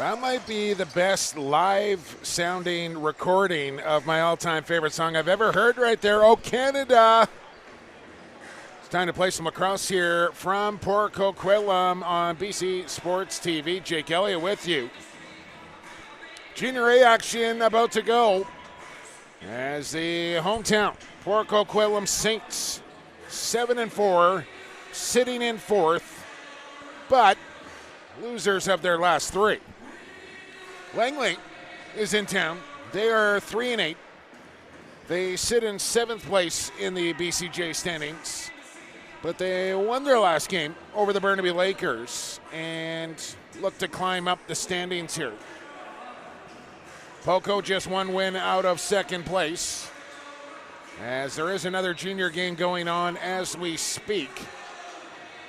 That might be the best live sounding recording of my all-time favorite song I've ever heard right there. Oh, Canada. It's time to play some lacrosse here from Poco on BC Sports TV. Jake Elliott with you. Junior A action about to go as the hometown Poco Saints 7-4, sitting in fourth, but losers of their last three. Langley is in town. They are 3-8. They sit in seventh place in the BCJ standings, but they won their last game over the Burnaby Lakers and look to climb up the standings here. Poco just one win out of second place, as there is another junior game going on as we speak,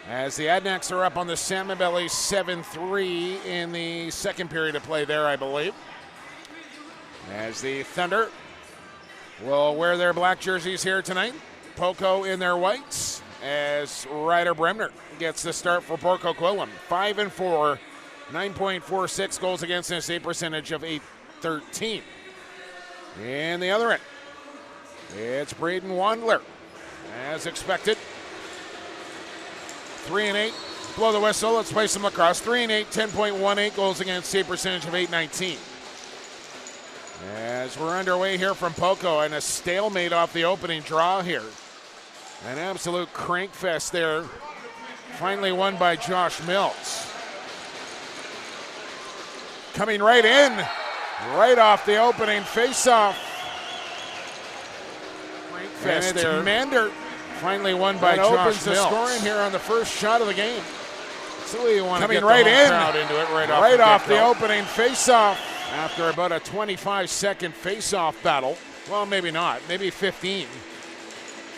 as the Adnaks are up on the Salmon Belly 7-3 in the second period of play there, I believe. As the Thunder will wear their black jerseys here tonight. Poco in their whites, as Ryder Bremner gets the start for Poco Quillam. 5-4, 9.46 goals against and a save percentage of .813. In the other end, it's Braden Wandler, as expected. 3-8, blow the whistle, let's play some lacrosse. 3-8, 10.18 goals against, save percentage of .819. As we're underway here from Poco, and a stalemate off the opening draw here. An absolute crank fest there. Finally won by Josh Mills. Coming right in, right off the opening face-off. Crank fest there. Mander. Finally won by Josh opens Mills. The scoring here on the first shot of the game. So you want coming to get right the crowd into it right off the opening face-off. After about a 25-second face-off battle. Well, maybe not. Maybe 15.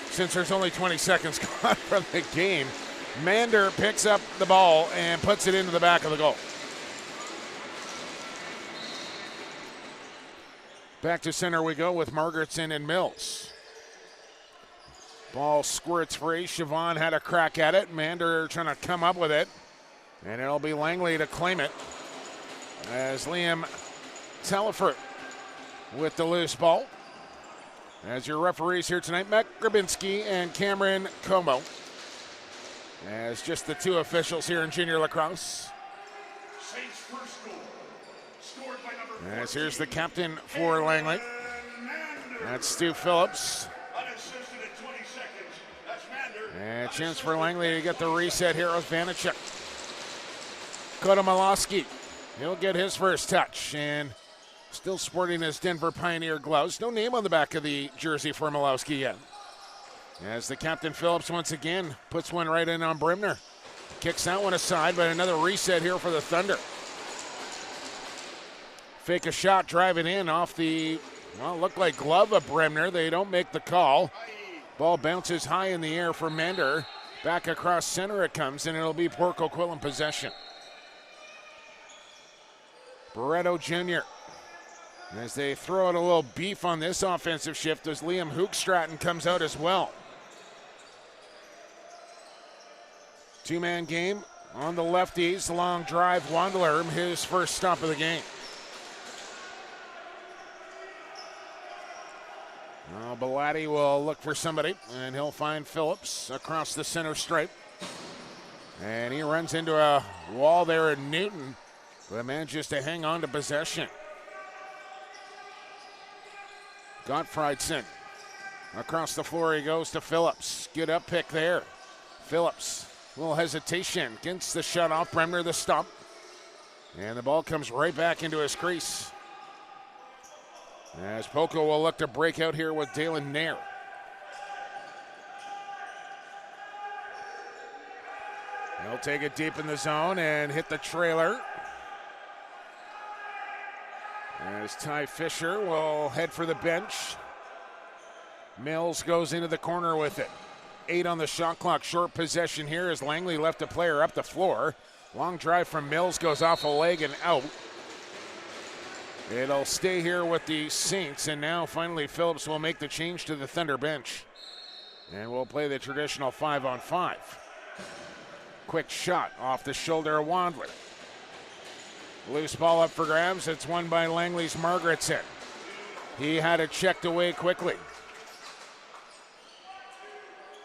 Since there's only 20 seconds gone from the game. Mander picks up the ball and puts it into the back of the goal. Back to center we go with Margaretson and Mills. Ball squirts free. Siobhan had a crack at it. Mander trying to come up with it. And it'll be Langley to claim it. As Liam Telefert with the loose ball. As your referees here tonight, Matt Grabinski and Cameron Como. As just the two officials here in junior lacrosse. As here's the captain for Langley. That's Stu Phillips. And a chance for Langley to get the reset here with Vanacek. Kotomalowski, he'll get his first touch, and still sporting his Denver Pioneer gloves. No name on the back of the jersey for Malowski yet. As the captain Phillips once again puts one right in on Bremner. Kicks that one aside, but another reset here for the Thunder. Fake a shot, drive it in off the, well, looked like glove of Bremner. They don't make the call. Ball bounces high in the air for Mander. Back across center it comes, and it'll be Poco in possession. Barreto Jr. As they throw out a little beef on this offensive shift as Liam Hookstraten comes out as well. Two-man game on the lefties. Long drive, Wandler, his first stop of the game. Belatti will look for somebody, and he'll find Phillips across the center stripe. And he runs into a wall there in Newton, but manages to hang on to possession. Gottfriedson. Across the floor he goes to Phillips. Good up pick there. Phillips, a little hesitation against the shut off. Bremner the stop. And the ball comes right back into his crease. As Poco will look to break out here with Dalen Nair. He'll take it deep in the zone and hit the trailer. As Ty Fisher will head for the bench. Mills goes into the corner with it. 8 on the shot clock, short possession here as Langley left a player up the floor. Long drive from Mills goes off a leg and out. It'll stay here with the Saints, and now finally Phillips will make the change to the Thunder bench. And we'll play the traditional 5-on-5. Quick shot off the shoulder of Wandler. Loose ball up for grabs. It's won by Langley's Margaretson. He had it checked away quickly.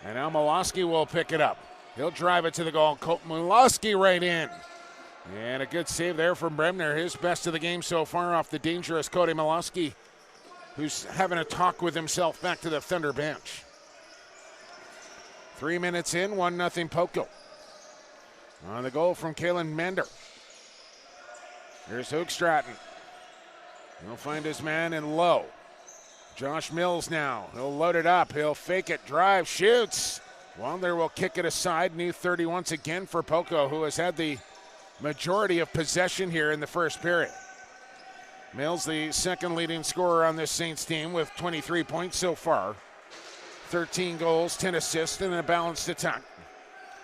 And now Miloski will pick it up. He'll drive it to the goal. Miloski right in. And a good save there from Bremner. His best of the game so far off the dangerous Cody Miloski, who's having a talk with himself back to the Thunder bench. 3 minutes in, 1-0 Poco. On the goal from Kalen Mander. Here's Hoogstraten. He'll find his man in low. Josh Mills now. He'll load it up. He'll fake it. Drive. Shoots. Wander will kick it aside. New 30 once again for Poco, who has had the majority of possession here in the first period. Mills, the second leading scorer on this Saints team with 23 points so far. 13 goals, 10 assists, and a balanced attack.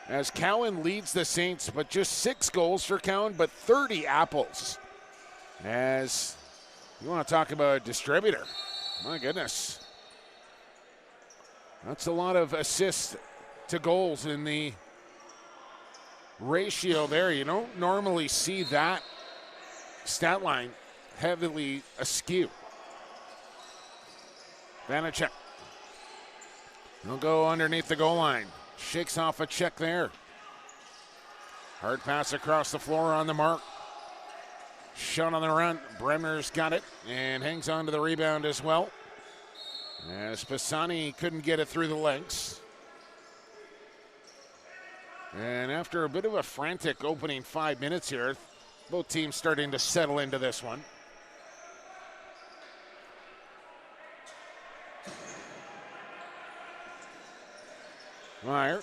As Cowan leads the Saints, but just 6 goals for Cowan, but 30 apples. As you want to talk about a distributor. My goodness. That's a lot of assists to goals in the ratio there. You don't normally see that stat line heavily askew. Vanacek. He'll go underneath the goal line. Shakes off a check there. Hard pass across the floor on the mark. Shot on the run. Bremner's got it and hangs on to the rebound as well. As Pisani couldn't get it through the legs. And after a bit of a frantic opening 5 minutes here, both teams starting to settle into this one. Meyer.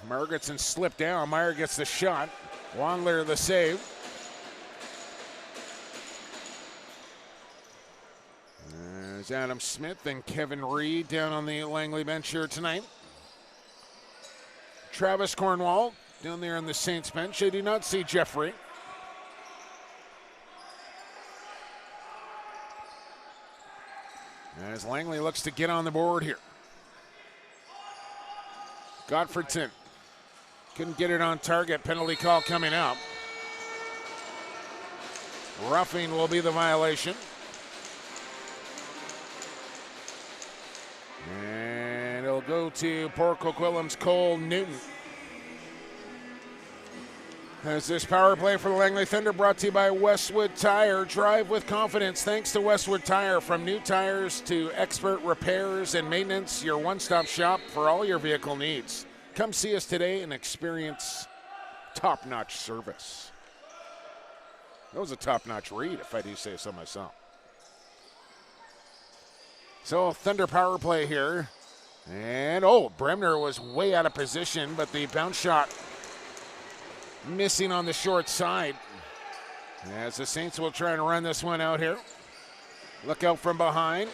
Margetson slipped down. Meyer gets the shot. Wandler the save. There's Adam Smith and Kevin Reed down on the Langley bench here tonight. Travis Cornwall down there on the Saints bench. I do not see Jeffrey. As Langley looks to get on the board here. Gottfredson couldn't get it on target. Penalty call coming up. Roughing will be the violation. And it'll go to Port Coquitlam's Cole Newton. As this power play for the Langley Thunder brought to you by Westwood Tire. Drive with confidence thanks to Westwood Tire. From new tires to expert repairs and maintenance, your one-stop shop for all your vehicle needs. Come see us today and experience top-notch service. That was a top-notch read, if I do say so myself. So Thunder power play here. And, Bremner was way out of position, but the bounce shot missing on the short side. As the Saints will try and run this one out here. Look out from behind.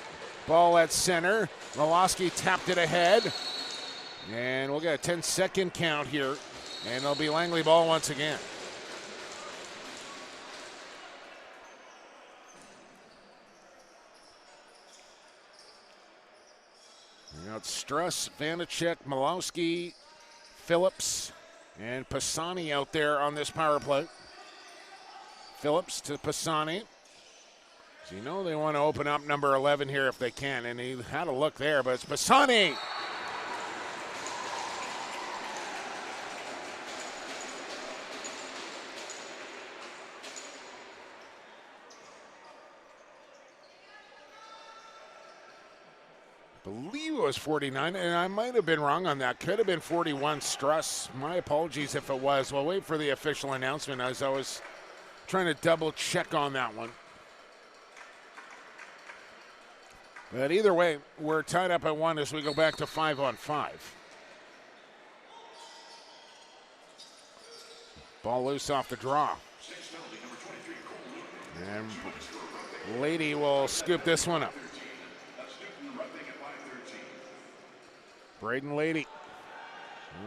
Ball at center. Miloski tapped it ahead. And we'll get a 10-second count here. And it'll be Langley ball once again. We got Struss, Vanacek, Miloski, Phillips, and Pisani out there on this power play. Phillips to Pisani. So you know they want to open up number 11 here if they can. And he had a look there, but it's Pisani. I believe it was 49, and I might have been wrong on that. Could have been 41 Struss. My apologies if it was. We'll wait for the official announcement as I was trying to double check on that one. But either way, we're tied up at 1 as we go back to 5-on-5. Ball loose off the draw. And Lady will scoop this one up. Braden Lady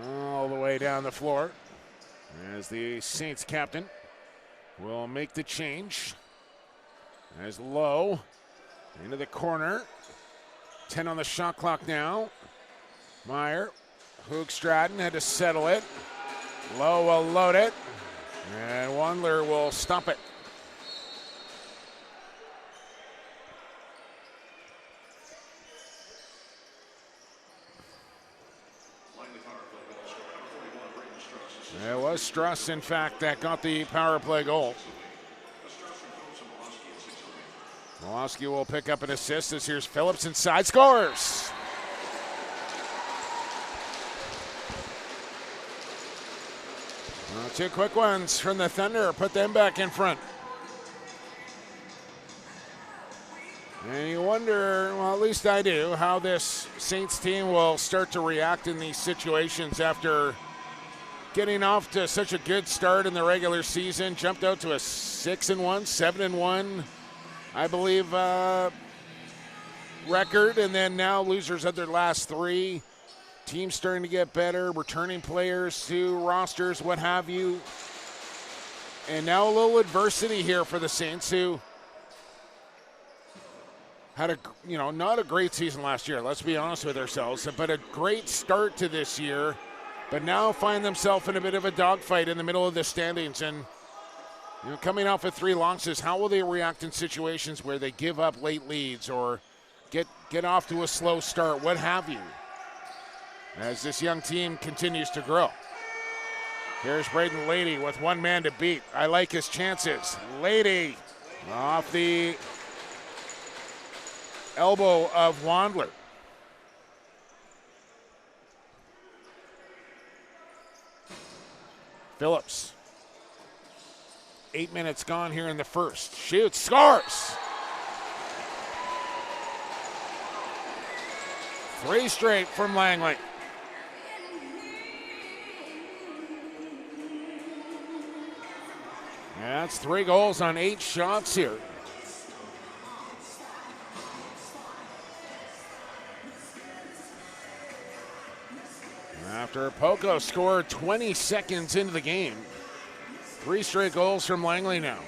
all the way down the floor as the Saints captain will make the change. As Lowe into the corner. 10 on the shot clock now. Meyer, Hoogstraten had to settle it. Lowe will load it. And Wandler will stop it. It was Struss, in fact, that got the power play goal. Molosky will pick up an assist. This here's Phillips inside, scores! Well, two quick ones from the Thunder, put them back in front. And you wonder, well, at least I do, how this Saints team will start to react in these situations after getting off to such a good start in the regular season. Jumped out to a 6-1, 7-1, I believe, record, and then now losers of their last three. Teams starting to get better, returning players to rosters, what have you. And now a little adversity here for the Saints, who had not a great season last year, let's be honest with ourselves, but a great start to this year, but now find themselves in a bit of a dogfight in the middle of the standings. And coming off of 3 losses, how will they react in situations where they give up late leads or get off to a slow start, what have you, as this young team continues to grow. Here's Braden Lady with one man to beat. I like his chances. Lady off the elbow of Wandler. Phillips. 8 minutes gone here in the first. Shoots, scores! 3 straight from Langley. That's 3 goals on 8 shots here. After Poco scored 20 seconds into the game. 3 straight goals from Langley now.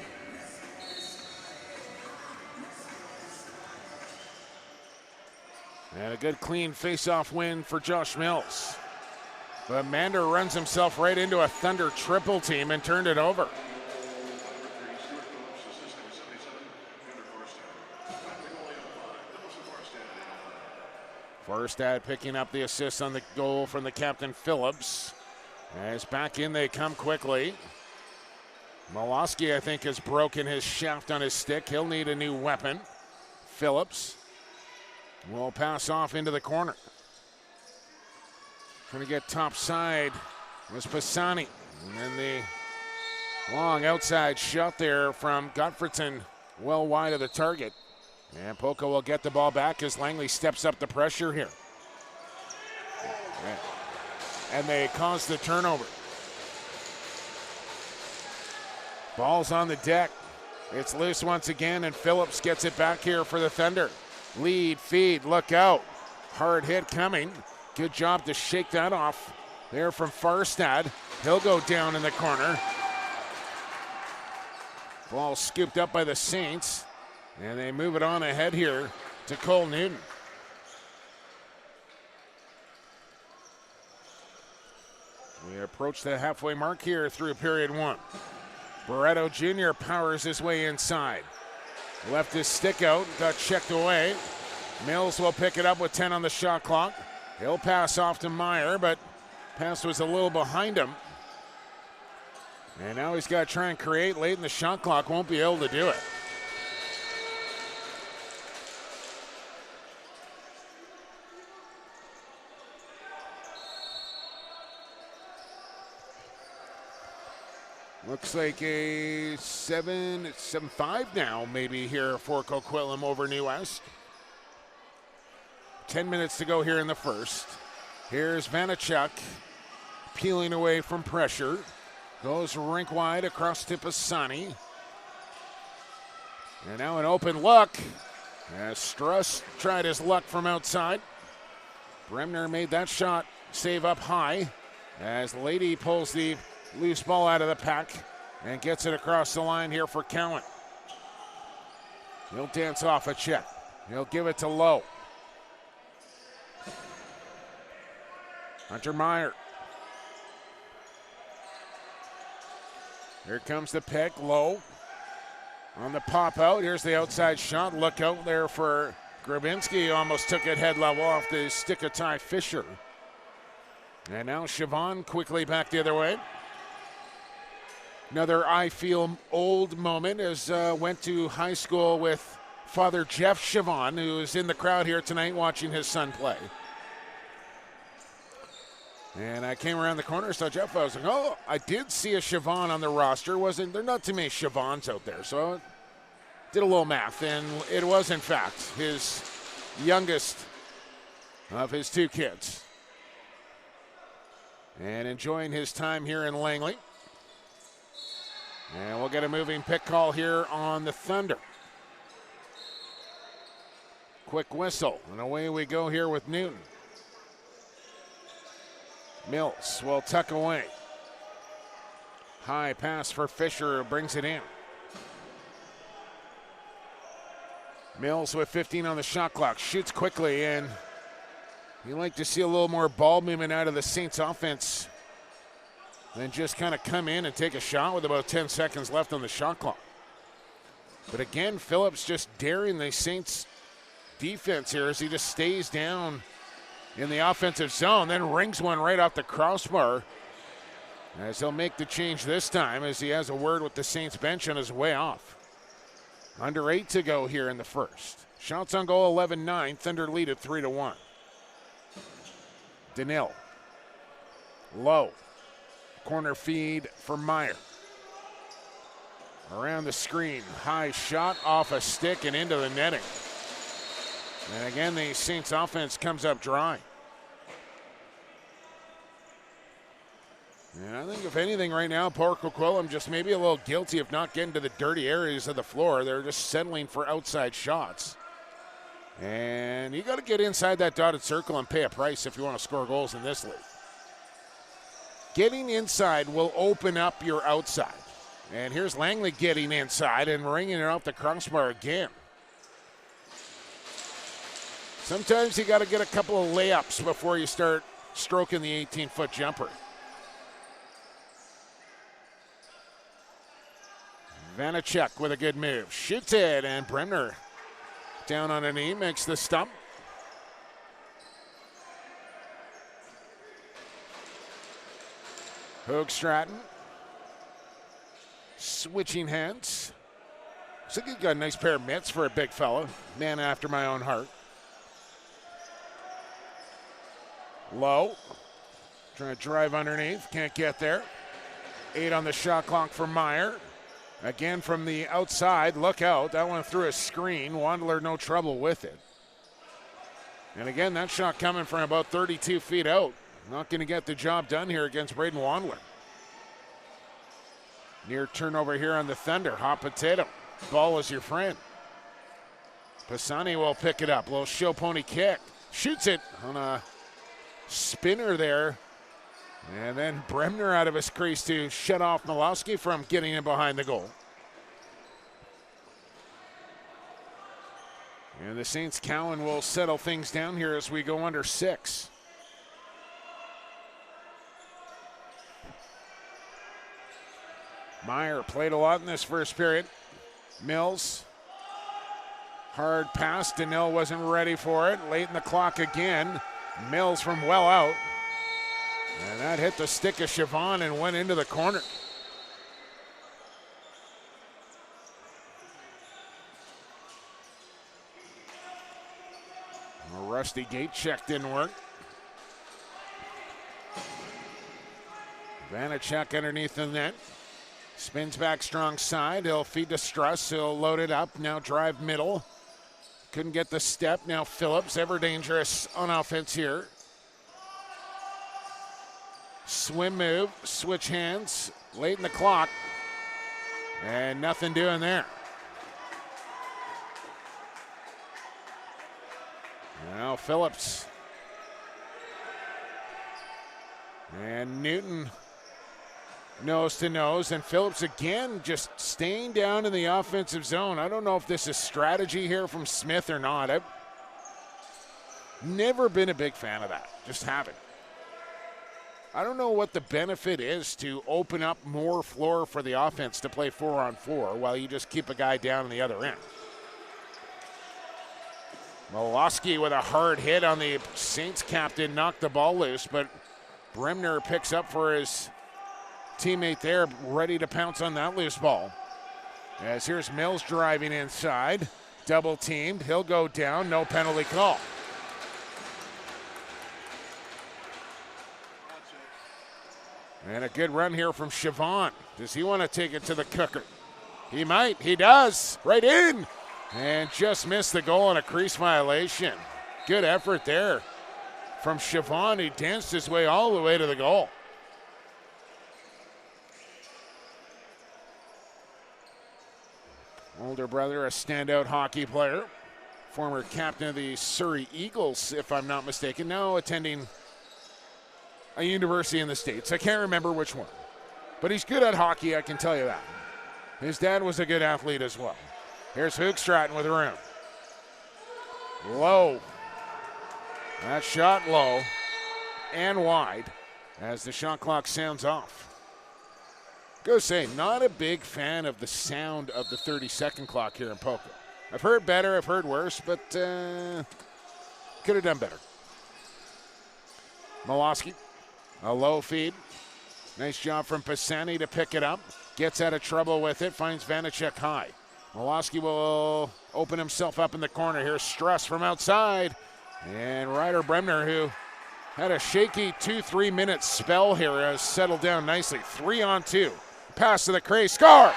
And a good clean face-off win for Josh Mills. But Mander runs himself right into a Thunder triple team and turned it over. Forstad picking up the assist on the goal from the captain Phillips. As back in they come quickly. Molosky, I think, has broken his shaft on his stick. He'll need a new weapon. Phillips will pass off into the corner. Trying to get top side was Pisani. And then the long outside shot there from Gottfriedson, well wide of the target. And Poco will get the ball back as Langley steps up the pressure here. And they cause the turnover. Ball's on the deck. It's loose once again, and Phillips gets it back here for the Thunder. Lead, feed, look out. Hard hit coming. Good job to shake that off there from Farstad. He'll go down in the corner. Ball scooped up by the Saints. And they move it on ahead here to Cole Newton. We approach the halfway mark here through period 1. Barreto Jr. powers his way inside. Left his stick out, got checked away. Mills will pick it up with 10 on the shot clock. He'll pass off to Meyer, but pass was a little behind him. And now he's got to try and create late in the shot clock, won't be able to do it. Looks like a 7-5 now, maybe here for Coquitlam over New West. 10 minutes to go here in the first. Here's Vanachuk peeling away from pressure. Goes rink wide across to Pisani. And now an open look. As Struss tried his luck from outside. Bremner made that shot save up high. As Lady pulls the loose ball out of the pack and gets it across the line here for Cowan. He'll dance off a check. He'll give it to Lowe. Hunter Meyer. Here comes the pick, low. On the pop out, here's the outside shot. Look out there for Grabinski. Almost took it head level off the stick of Ty Fisher. And now Siobhan quickly back the other way. Another I feel old moment as went to high school with Father Jeff Siobhan, who is in the crowd here tonight watching his son play. And I came around the corner, saw Jeff. I was like, oh, I did see a Siobhan on the roster. There not too many Siobhans out there. So I did a little math, and it was, in fact, his youngest of his two kids. And enjoying his time here in Langley. And we'll get a moving pick call here on the Thunder. Quick whistle, and away we go here with Newton. Mills will tuck away. High pass for Fisher, brings it in. Mills with 15 on the shot clock, shoots quickly, and you like to see a little more ball movement out of the Saints offense than just kind of come in and take a shot with about 10 seconds left on the shot clock. But again, Phillips just daring the Saints defense here as he just stays down in the offensive zone, then rings one right off the crossbar as he'll make the change this time as he has a word with the Saints bench on his way off. Under 8 to go here in the first. Shots on goal 11-9. Thunder lead at 3-1. Danil. Low. Corner feed for Meyer. Around the screen. High shot off a stick and into the netting. And again, the Saints offense comes up dry. And I think if anything right now, Poco Quillam just maybe a little guilty of not getting to the dirty areas of the floor. They're just settling for outside shots. And you got to get inside that dotted circle and pay a price if you want to score goals in this league. Getting inside will open up your outside. And here's Langley getting inside and ringing it off the crossbar again. Sometimes you got to get a couple of layups before you start stroking the 18-foot jumper. Vanacek with a good move. Shoots it, and Bremner down on a knee, makes the stump. Hoag Stratton. Switching hands. Looks like he's got a nice pair of mitts for a big fella. Man after my own heart. Low. Trying to drive underneath. Can't get there. 8 on the shot clock for Meyer. Again from the outside. Look out. That one through a screen. Wandler no trouble with it. And again, that shot coming from about 32 feet out. Not going to get the job done here against Braden Wandler. Near turnover here on the Thunder. Hot potato. Ball is your friend. Pisani will pick it up. Little show pony kick. Shoots it on a spinner there. And then Bremner out of his crease to shut off Milowski from getting in behind the goal. And the Saints Cowan will settle things down here as we go under 6. Meyer played a lot in this first period. Mills. Hard pass. Danil wasn't ready for it. Late in the clock again. Mills from well out. And that hit the stick of Siobhan and went into the corner. A rusty gate check didn't work. Vanacek underneath the net. Spins back strong side. He'll feed to Struss. He'll load it up. Now drive middle. Couldn't get the step. Now Phillips, ever dangerous on offense here. Swim move, switch hands, late in the clock, and nothing doing there. Now Phillips. And Newton nose to nose, and Phillips again just staying down in the offensive zone. I don't know if this is strategy here from Smith or not. I've never been a big fan of that. Just haven't. I don't know what the benefit is to open up more floor for the offense to play 4-on-4 while you just keep a guy down on the other end. Molosky with a hard hit on the Saints captain, knocked the ball loose, but Bremner picks up for his teammate there, ready to pounce on that loose ball. As here's Mills driving inside, double teamed, he'll go down, no penalty call. And a good run here from Chavon. Does he want to take it to the cooker? He might, he does, right in. And just missed the goal on a crease violation. Good effort there from Chavon. He danced his way all the way to the goal. Older brother, a standout hockey player. Former captain of the Surrey Eagles, if I'm not mistaken. Now attending a university in the States. I can't remember which one. But he's good at hockey, I can tell you that. His dad was a good athlete as well. Here's Hoogstraten with room. Low. That shot low and wide as the shot clock sounds off. Go say, not a big fan of the sound of the 30-second clock here in Poco. I've heard better, I've heard worse, but could have done better. Molosky, a low feed. Nice job from Pisani to pick it up. Gets out of trouble with it, finds Vanacek high. Molosky will open himself up in the corner. Here's Struss from outside. And Ryder Bremner, who had a shaky 2-3 minute spell here, has settled down nicely. 3-on-2. Pass to the crease, scores!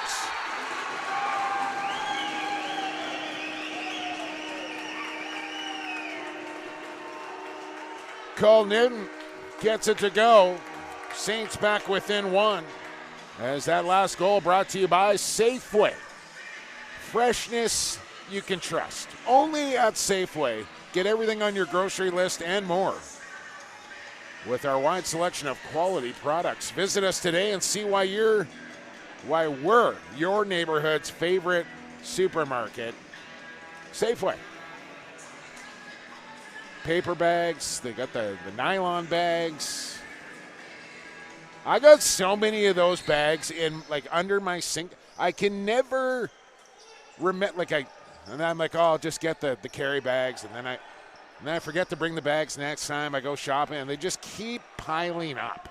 Cole Newton gets it to go. Saints back within one. As that last goal brought to you by Safeway. Freshness you can trust. Only at Safeway. Get everything on your grocery list and more. With our wide selection of quality products. Visit us today and see why we're your neighborhood's favorite supermarket. Safeway. Paper bags, they got the nylon bags. I got so many of those bags in under my sink. I can never remember and I'm like, oh, I'll just get the carry bags, and then I forget to bring the bags next time I go shopping, and they just keep piling up.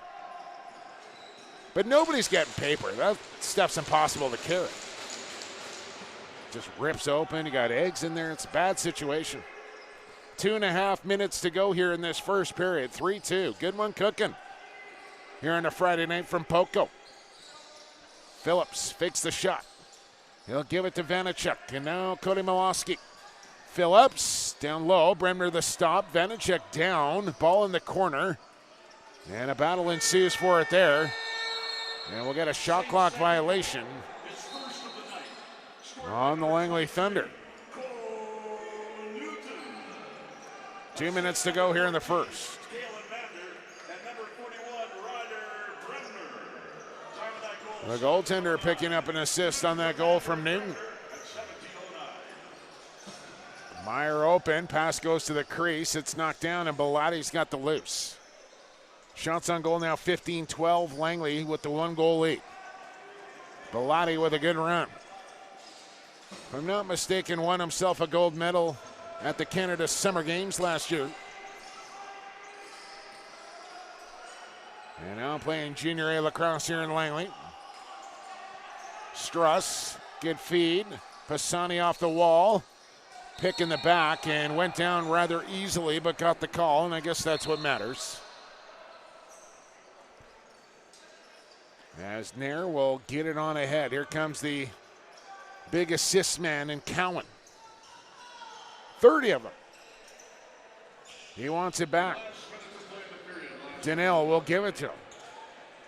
But nobody's getting paper. That stuff's impossible to carry. Just rips open. You got eggs in there. It's a bad situation. 2.5 minutes to go here in this first period. 3-2. Good one cooking here on a Friday night from Poco. Phillips fakes the shot. He'll give it to Vanacek. And now Cody Molosky. Phillips down low. Bremner the stop. Vanacek down. Ball in the corner. And a battle ensues for it there. And we'll get a shot clock violation on the Langley Thunder. 2 minutes to go here in the first. The goaltender picking up an assist on that goal from Newton. Meyer open, pass goes to the crease. It's knocked down, and Bilatti's got the loose. Shots on goal now 15-12. Langley with the 1-goal lead. Bilatti with a good run. If I'm not mistaken, won himself a gold medal at the Canada Summer Games last year. And now playing junior A lacrosse here in Langley. Struss, good feed. Pisani off the wall. Pick in the back and went down rather easily, but got the call, and I guess that's what matters. As Nair will get it on ahead. Here comes the big assist man in Cowan. 30 of them. He wants it back. Donnell will give it to him.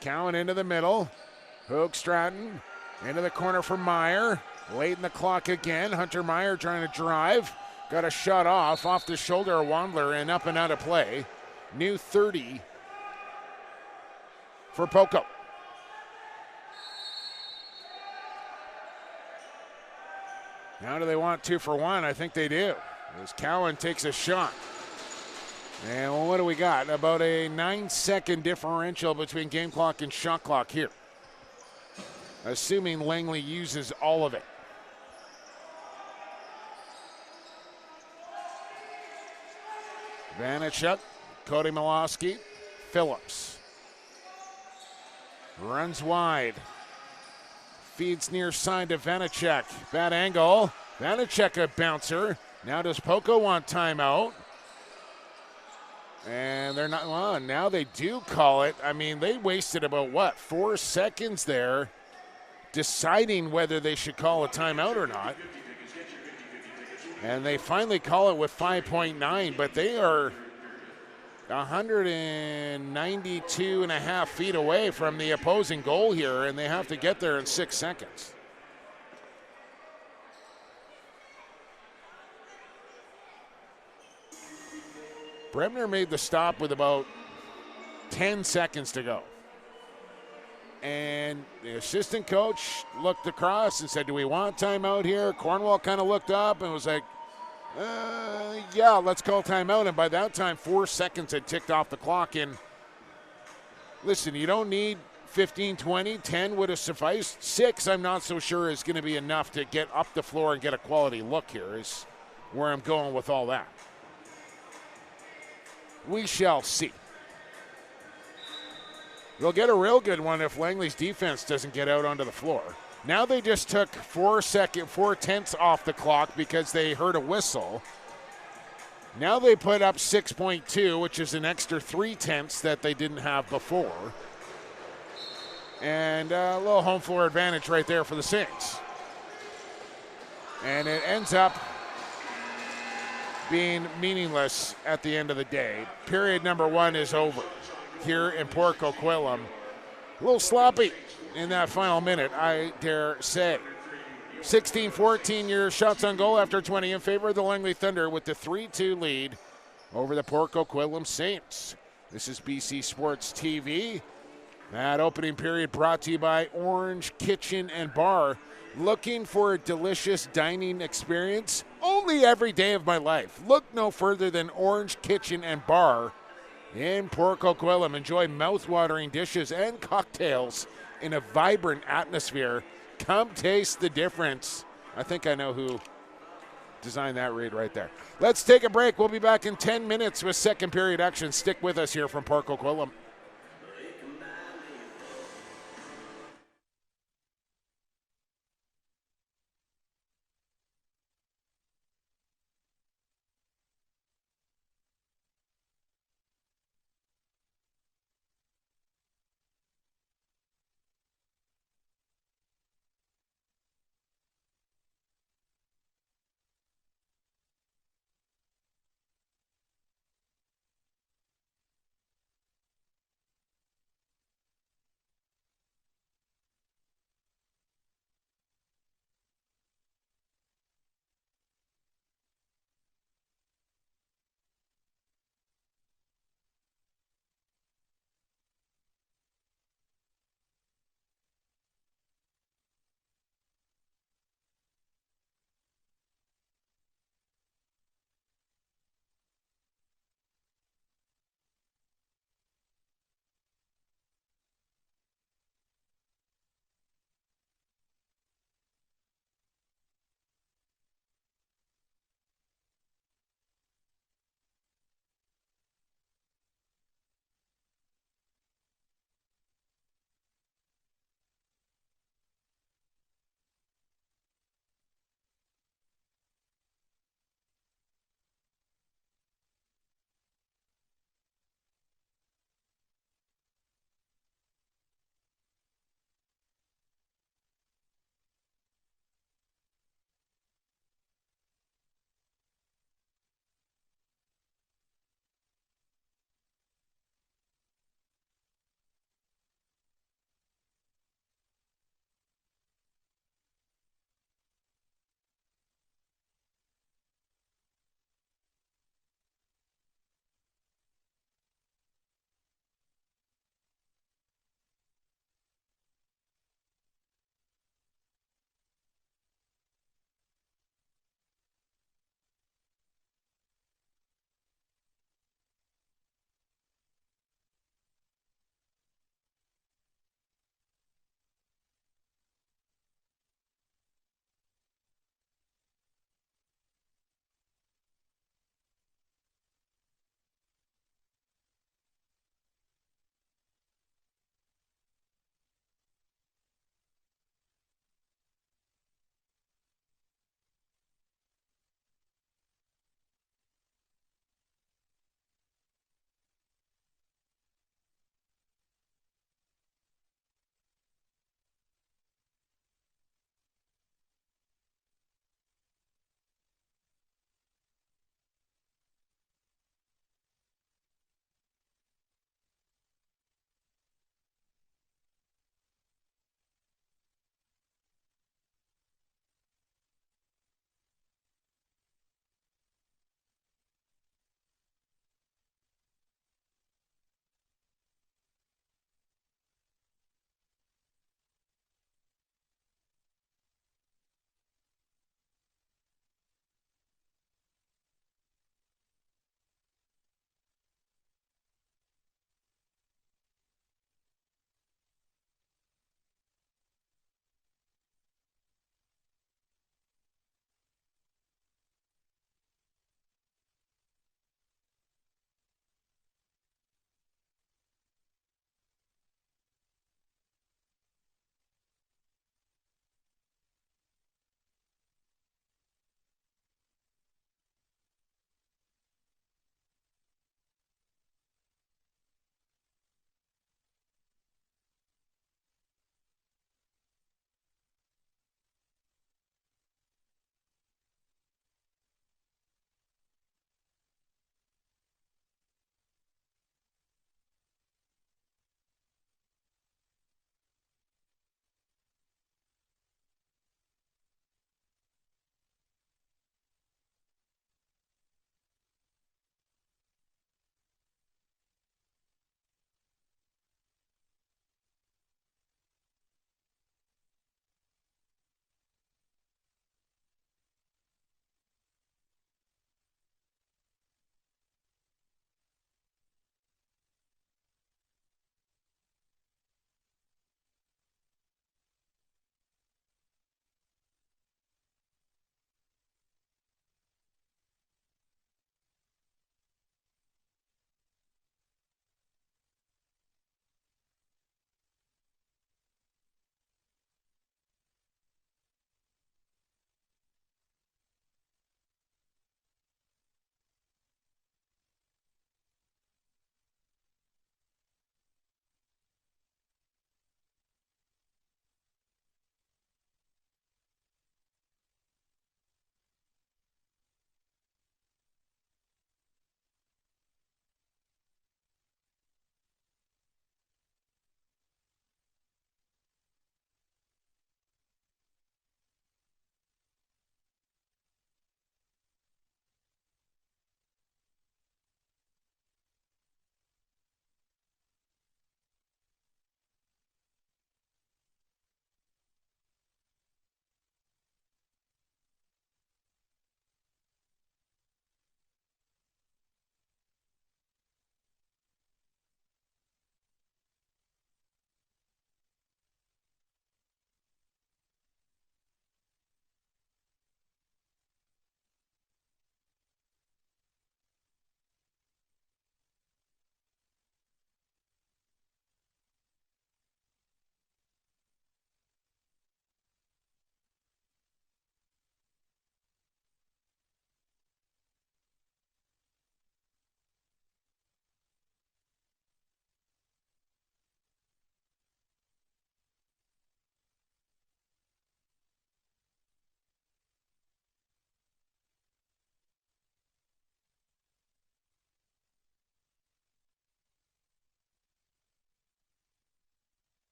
Cowan into the middle. Hoogstraten into the corner for Meyer. Late in the clock again. Hunter Meyer trying to drive. Got a shot off the shoulder of Wandler and up and out of play. New 30 for Poco. Now do they want 2 for 1? I think they do. As Cowan takes a shot. And what do we got? About a 9-second differential between game clock and shot clock here. Assuming Langley uses all of it. Vanachuk, Cody Milosky, Phillips. Runs wide. Feeds near side to Vanacek. Bad angle. Vanacek a bouncer. Now does Poco want timeout? And they're not, well, now they do call it. I mean, they wasted about, 4 seconds there deciding whether they should call a timeout or not. And they finally call it with 5.9, but they are 192 and a half feet away from the opposing goal here, and they have to get there in 6 seconds. Bremner made the stop with about 10 seconds to go. And the assistant coach looked across and said, do we want timeout here? Cornwall kind of looked up and was like, yeah, let's call timeout. And by that time, 4 seconds had ticked off the clock. And listen, you don't need 15, 20, 10 would have sufficed. 6, I'm not so sure is going to be enough to get up the floor and get a quality look here is where I'm going with all that. We shall see. They'll get a real good one if Langley's defense doesn't get out onto the floor. Now they just took 4 tenths off the clock because they heard a whistle. Now they put up 6.2, which is an extra 3 tenths that they didn't have before. And a little home floor advantage right there for the Saints. And it ends up being meaningless at the end of the day. Period number 1 is over here in Port Coquitlam. A little sloppy in that final minute, I dare say. 16-14 your shots on goal after 20 in favor of the Langley Thunder with the 3-2 lead over the Port Coquitlam Saints. This is BC Sports TV. That opening period brought to you by Orange Kitchen and Bar. Looking for a delicious dining experience? Only every day of my life. Look no further than Orange Kitchen and Bar in Port Coquitlam. Enjoy mouth-watering dishes and cocktails in a vibrant atmosphere. Come taste the difference. I think I know who designed that read right there. Let's take a break. We'll be back in 10 minutes with second period action. Stick with us here from Port Coquitlam.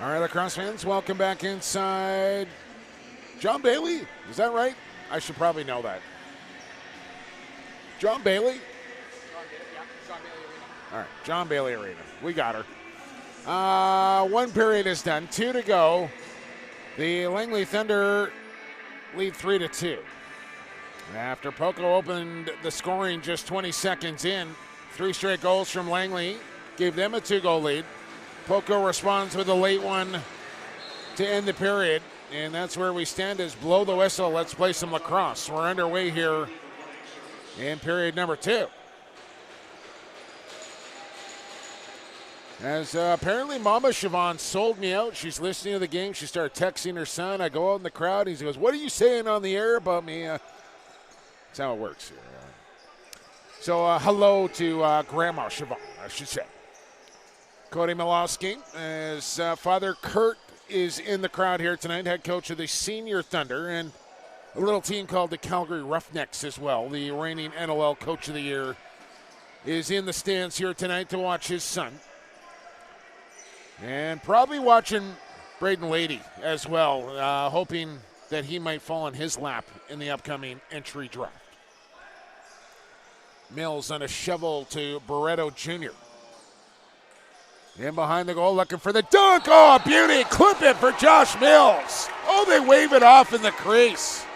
All right, lacrosse fans, welcome back inside. John Bailey, is that right? I should probably know that. John Bailey? John Bailey Arena. All right, John Bailey Arena. We got her. One period is done. 2 to go. The Langley Thunder lead 3-2. After Poco opened the scoring just 20 seconds in, 3 straight goals from Langley gave them a 2-goal lead. Poco responds with a late one to end the period, and that's where we stand is blow the whistle. Let's play some lacrosse. We're underway here in period number 2. As apparently Mama Siobhan sold me out. She's listening to the game. She started texting her son. I go out in the crowd. He goes, "What are you saying on the air about me?" That's how it works here. So hello to Grandma Siobhan, I should say. Cody Milowski, as Father Kurt is in the crowd here tonight, head coach of the Senior Thunder, and a little team called the Calgary Roughnecks as well. The reigning NLL Coach of the Year is in the stands here tonight to watch his son. And probably watching Braden Lady as well, hoping that he might fall in his lap in the upcoming entry draft. Mills on a shovel to Barreto Jr. In behind the goal, looking for the dunk. Oh, beauty. Clip it for Josh Mills. Oh, they wave it off in the crease.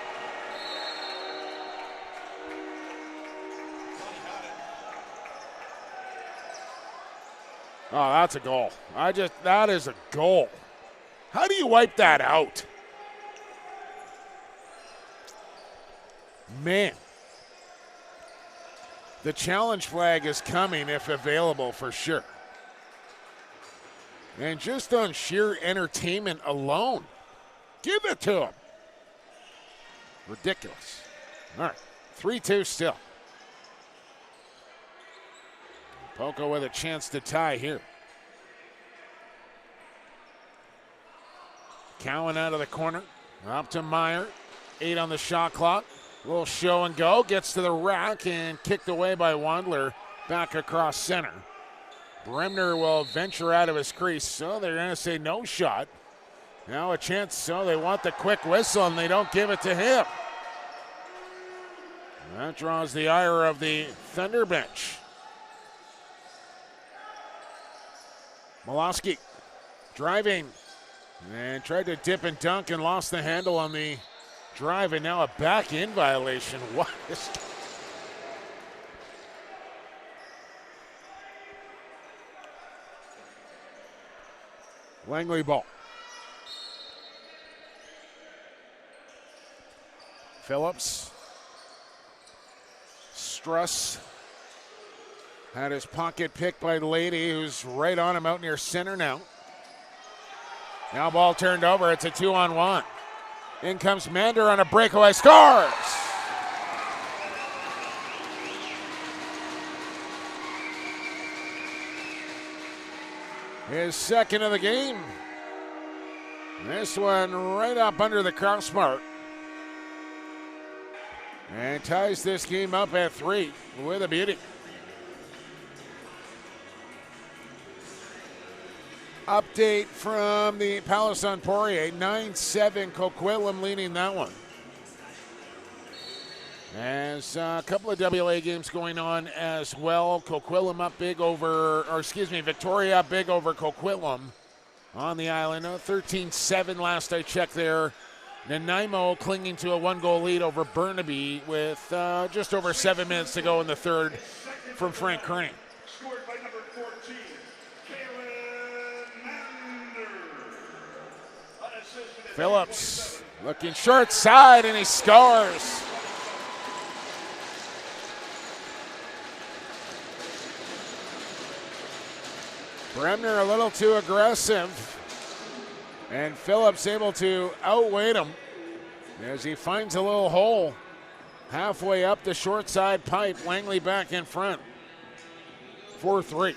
Oh, that's a goal. That is a goal. How do you wipe that out? Man. The challenge flag is coming if available for sure. And just on sheer entertainment alone, give it to him. Ridiculous. All right, 3-2 still. Poco with a chance to tie here. Cowan out of the corner, up to Meyer. 8 on the shot clock. A little show and go, gets to the rack and kicked away by Wandler back across center. Bremner will venture out of his crease, so they're going to say no shot. Now a chance, so they want the quick whistle, and they don't give it to him. That draws the ire of the Thunder bench. Milowski driving and tried to dip and dunk and lost the handle on the drive, and now a back-in violation. What is... Langley ball. Phillips. Struss had his pocket picked by Lady, who's right on him out near center now. Now ball turned over. It's a 2-on-1. In comes Mander on a breakaway. Scores! His second of the game. This one right up under the crossbar. And ties this game up at 3 with a beauty. Update from the Palace on Poirier. 9-7 Coquitlam leading that one. As a couple of WLA games going on as well. Coquitlam up big over, Victoria up big over Coquitlam on the island. 13-7 last I checked there. Nanaimo clinging to a 1-goal lead over Burnaby with just over 7 minutes to go in the third from Frank Kearney. Scored by number 14, Phillips looking short side, and he scores. Bremner a little too aggressive, and Phillips able to outweight him as he finds a little hole halfway up the short side pipe. Langley back in front, 4-3.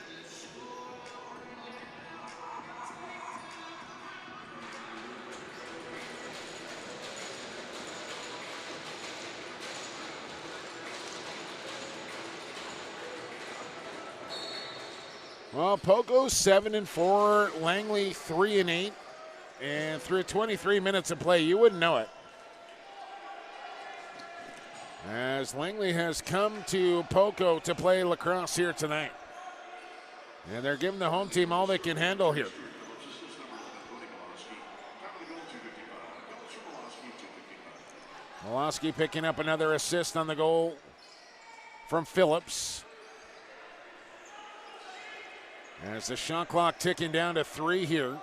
Well, Poco 7-4, Langley 3-8, and through 23 minutes of play, you wouldn't know it. As Langley has come to Poco to play lacrosse here tonight. And they're giving the home team all they can handle here. Molosky picking up another assist on the goal from Phillips. As the shot clock ticking down to 3 here.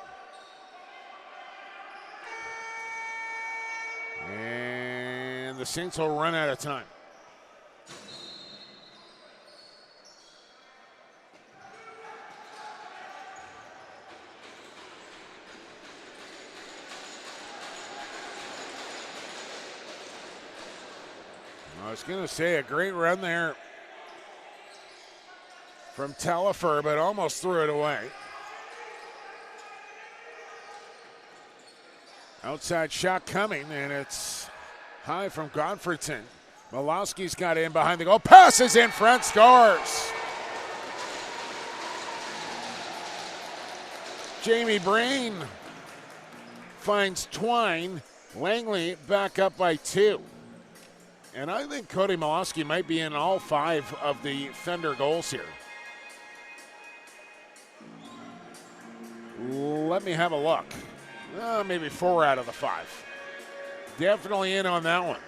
And the Saints will run out of time. I was going to say a great run there from Telefer, but almost threw it away. Outside shot coming, and it's high from Godfredson. Molosky's got in behind the goal, passes in front, scores. Jamie Brain finds Twine. Langley back up by 2. And I think Cody Molosky might be in all 5 of the Thunder goals here. Let me have a look. Maybe 4 out of the 5. Definitely in on that one.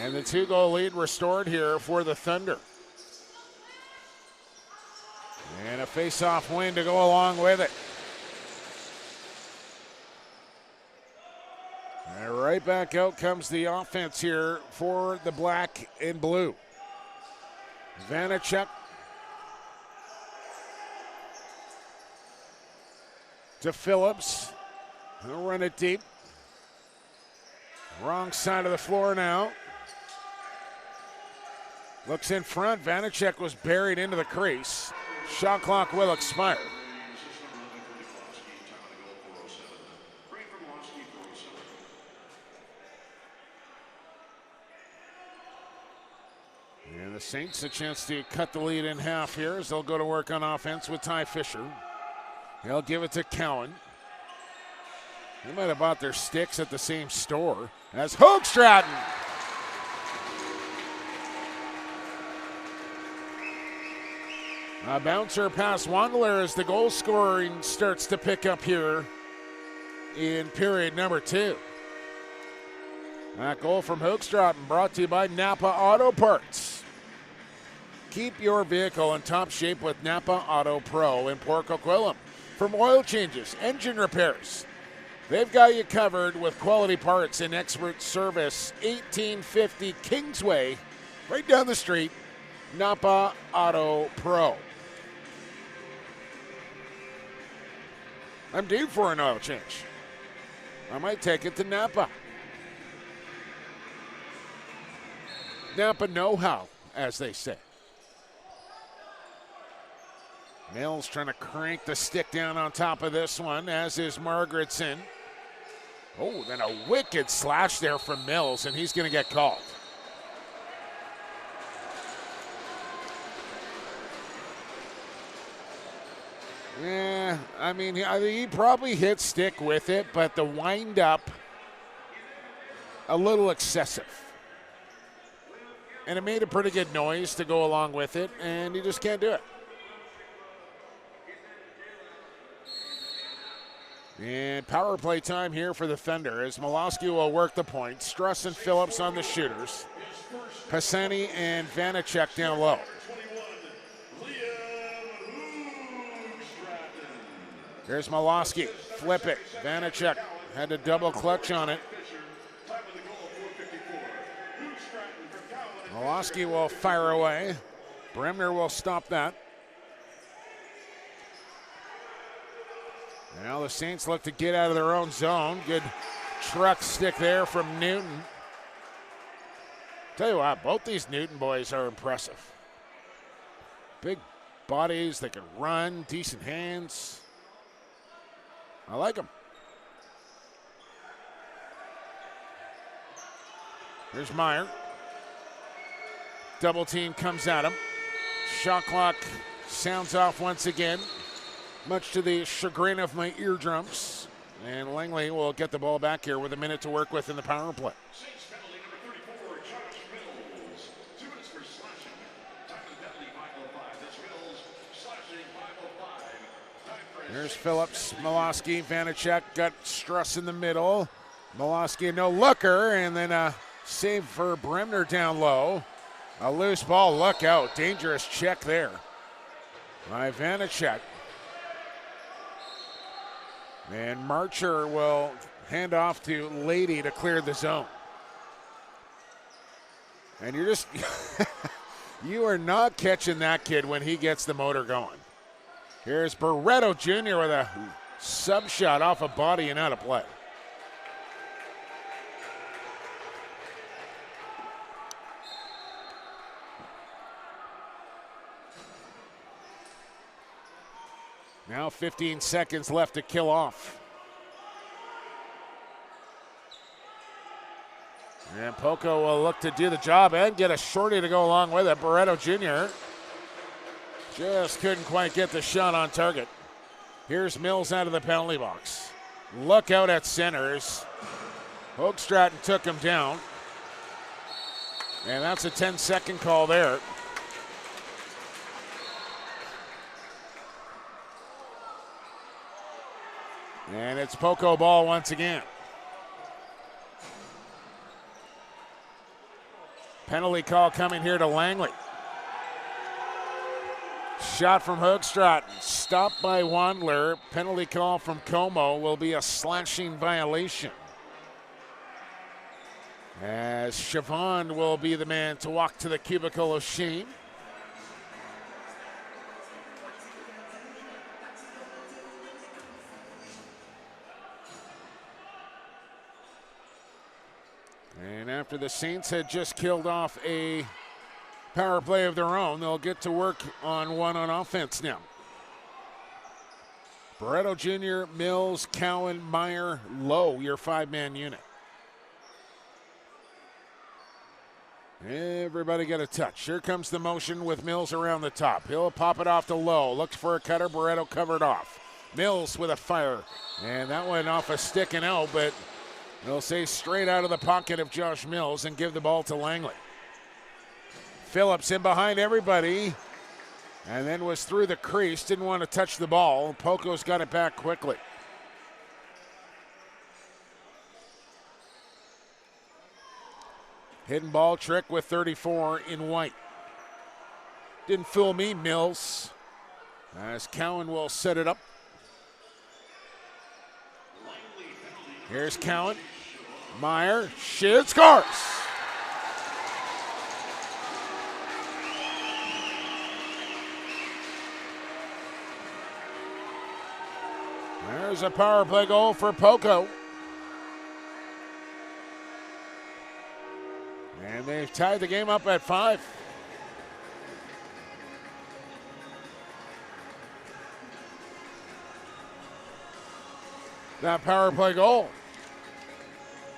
And the 2-goal lead restored here for the Thunder. And a face-off win to go along with it. And right back out comes the offense here for the black and blue. Vanacek to Phillips. He'll run it deep. Wrong side of the floor now. Looks in front. Vanacek was buried into the crease. Shot clock will expire. And the Saints a chance to cut the lead in half here as they'll go to work on offense with Ty Fisher. They'll give it to Cowan. They might have bought their sticks at the same store as Hoogstraten. A bouncer past Wandler as the goal scoring starts to pick up here in period number 2. That goal from Hoogstraten brought to you by Napa Auto Parts. Keep your vehicle in top shape with Napa Auto Pro in Port Coquitlam. From oil changes, engine repairs, they've got you covered with quality parts and expert service. 1850 Kingsway, right down the street, Napa Auto Pro. I'm due for an oil change. I might take it to Napa. Napa know-how, as they say. Mills trying to crank the stick down on top of this one, as is Margaretson. Oh, then a wicked slash there from Mills, and he's going to get called. Yeah, I mean, he probably hit stick with it, but the wind-up, a little excessive. And it made a pretty good noise to go along with it, and he just can't do it. And power play time here for the Thunder as Molosky will work the point. Struss and Phillips on the shooters. Pisani and Vanacek down low. Here's Molosky. Flip it. Vanacek had to double clutch on it. Molosky will fire away. Bremner will stop that. Now the Saints look to get out of their own zone. Good truck stick there from Newton. Tell you what, both these Newton boys are impressive. Big bodies, they can run, decent hands. I like them. Here's Meyer. Double team comes at him. Shot clock sounds off once again, much to the chagrin of my eardrums. And Langley will get the ball back here with a minute to work with in the power play. Saints penalty number 34, Josh Mills. 2 minutes for slashing. Time of the penalty, 5:05. That's Mills slashing, 5:05. Time for There's Phillips, Miloski, Vanacek got Struss in the middle. Miloski, no looker, and then a save for Bremner down low. A loose ball, look out. Dangerous check there by Vanacek. And Marcher will hand off to Lady to clear the zone. And you're just, you are not catching that kid when he gets the motor going. Here's Barreto Jr. with a sub shot off a body and out of play. Now 15 seconds left to kill off. And Poco will look to do the job and get a shorty to go along with it. Barreto Jr. just couldn't quite get the shot on target. Here's Mills out of the penalty box. Look out at centers. Hoogstraten took him down. And that's a 10-second call there. And it's Poco ball once again. Penalty call coming here to Langley. Shot from Hoogstraten, stopped by Wandler. Penalty call from Como will be a slashing violation, as Chavon will be the man to walk to the cubicle of shame. And after the Saints had just killed off a power play of their own, they'll get to work on one on offense now. Barreto Jr., Mills, Cowan, Meyer, Lowe, your 5-man unit. Everybody get a touch. Here comes the motion with Mills around the top. He'll pop it off to Lowe. Looks for a cutter. Barreto covered off. Mills with a fire. And that went off a stick and out, but they'll say straight out of the pocket of Josh Mills and give the ball to Langley. Phillips in behind everybody and then was through the crease. Didn't want to touch the ball. Poco's got it back quickly. Hidden ball trick with 34 in white. Didn't fool me, Mills. As Cowan will set it up. Here's Cowan. Meyer shoots, scores. There's a power play goal for Poco. And they've tied the game up at 5. That power play goal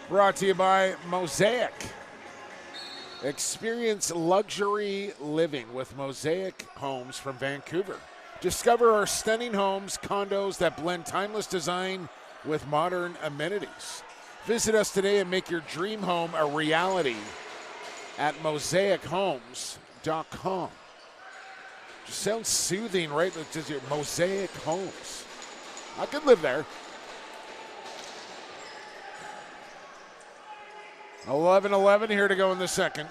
brought to you by Mosaic. Experience luxury living with Mosaic Homes from Vancouver. Discover our stunning homes, condos that blend timeless design with modern amenities. Visit us today and make your dream home a reality at mosaichomes.com. Just sounds soothing, right? Just your Mosaic Homes. I could live there. 11-11 here to go in the second.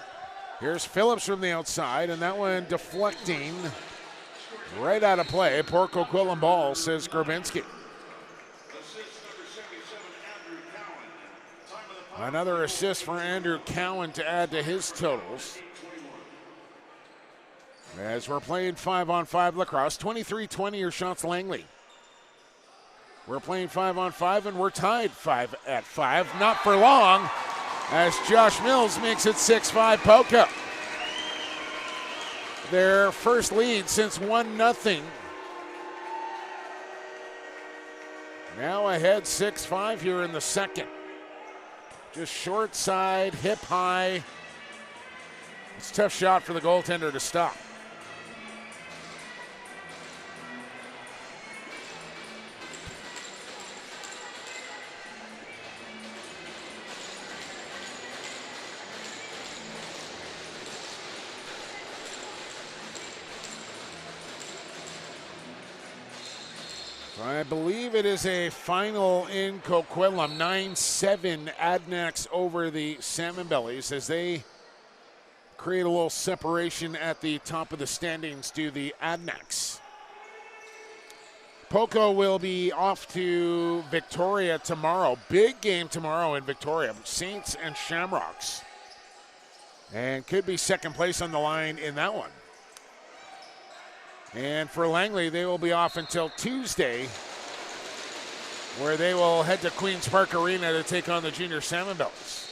Here's Phillips from the outside, and that one deflecting right out of play. Porco Quillen ball, says Grabinski. Another assist for Andrew Cowan to add to his totals. As we're playing 5-on-5 lacrosse, 23-20 your shots, Langley. We're playing 5-on-5 and we're tied 5-5. Not for long, as Josh Mills makes it 6-5 Poco. Their first lead since 1-0. Now ahead 6-5 here in the second. Just short side, hip high. It's a tough shot for the goaltender to stop. I believe it is a final in Coquitlam. 9-7 Adnax over the Salmon Bellies as they create a little separation at the top of the standings to the Adnax. Poco will be off to Victoria tomorrow. Big game tomorrow in Victoria. Saints and Shamrocks. And could be second place on the line in that one. And for Langley, they will be off until Tuesday, where they will head to Queen's Park Arena to take on the Junior Salmon Bellies.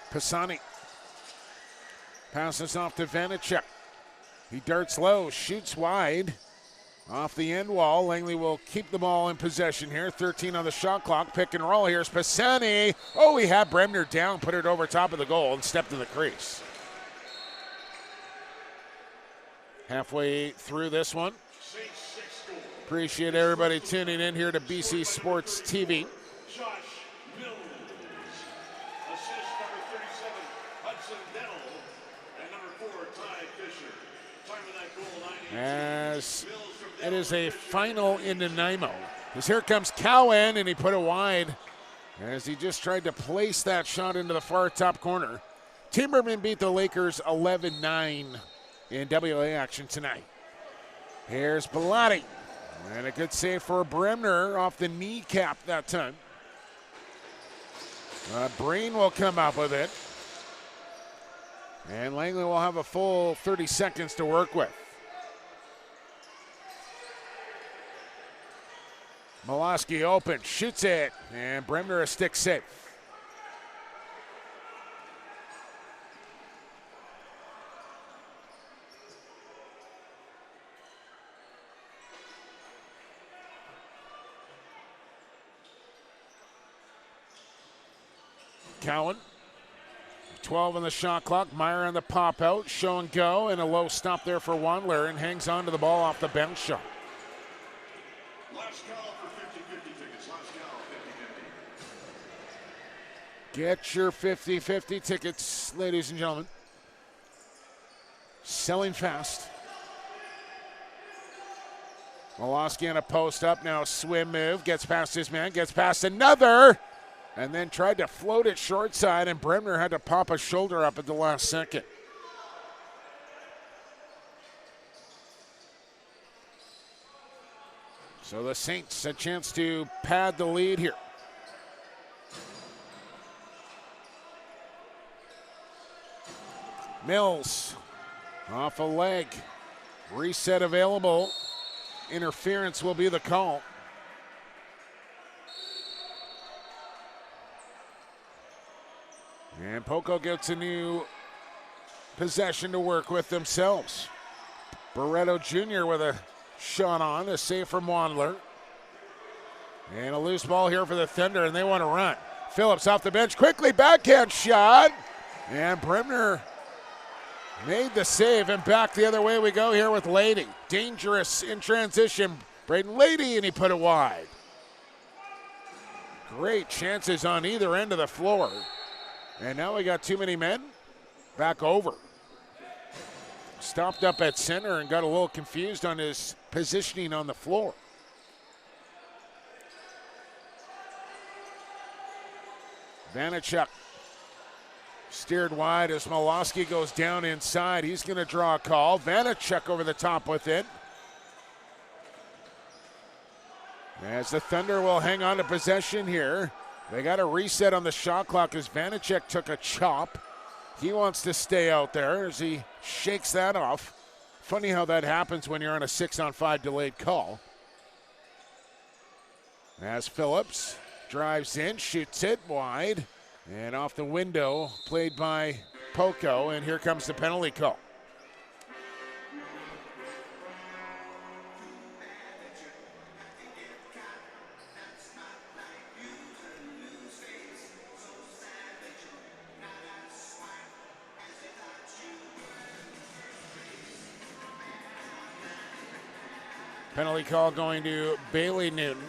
Pisani passes off to Vanacek. He darts low, shoots wide. Off the end wall, Langley will keep the ball in possession here. 13 on the shot clock. Pick and roll. Here's Pisani. Oh, he had Bremner down, put it over top of the goal, and stepped to the crease. Halfway through this one. Appreciate everybody tuning in here to BC Sports TV. Josh Mills. Assist number 37, Hudson Dell. And number 4, Ty Fisher. Time of that goal, 9-18. As it is a final in Nanaimo. As here comes Cowan, and he put it wide as he just tried to place that shot into the far top corner. Timberman beat the Lakers 11-9 in WA action tonight. Here's Bellotti, and a good save for Bremner off the kneecap that time. Breen will come up with it, and Langley will have a full 30 seconds to work with. Moloski open, shoots it, and Bremner a stick safe. Cowan, 12 on the shot clock. Meyer on the pop out, show and go, and a low stop there for Wandler, and hangs on to the ball off the bounce shot. Last call for 50-50 tickets. Last call, 50-50. Get your 50-50 tickets, ladies and gentlemen. Selling fast. Moloski on a post up, now swim move, gets past his man, gets past another, and then tried to float it short side, and Bremner had to pop a shoulder up at the last second. So the Saints a chance to pad the lead here. Mills off a leg. Reset available. Interference will be the call. And Poco gets a new possession to work with themselves. Barreto Jr. with a shot on, a save from Wandler. And a loose ball here for the Thunder, and they want to run. Phillips off the bench, quickly backhand shot. And Bremner made the save, and back the other way we go here with Lady. Dangerous in transition. Braden Lady, and he put it wide. Great chances on either end of the floor. And now we got too many men back over. Stopped up at center and got a little confused on his positioning on the floor. Vanacek steered wide as Moloski goes down inside. He's going to draw a call. Vanacek over the top with it. As the Thunder will hang on to possession here. They got a reset on the shot clock as Vanacek took a chop. He wants to stay out there as he shakes that off. Funny how that happens when you're on a 6-on-5 delayed call. As Phillips drives in, shoots it wide, and off the window, played by Poco, and here comes the penalty call. Penalty call going to Bailey Newton.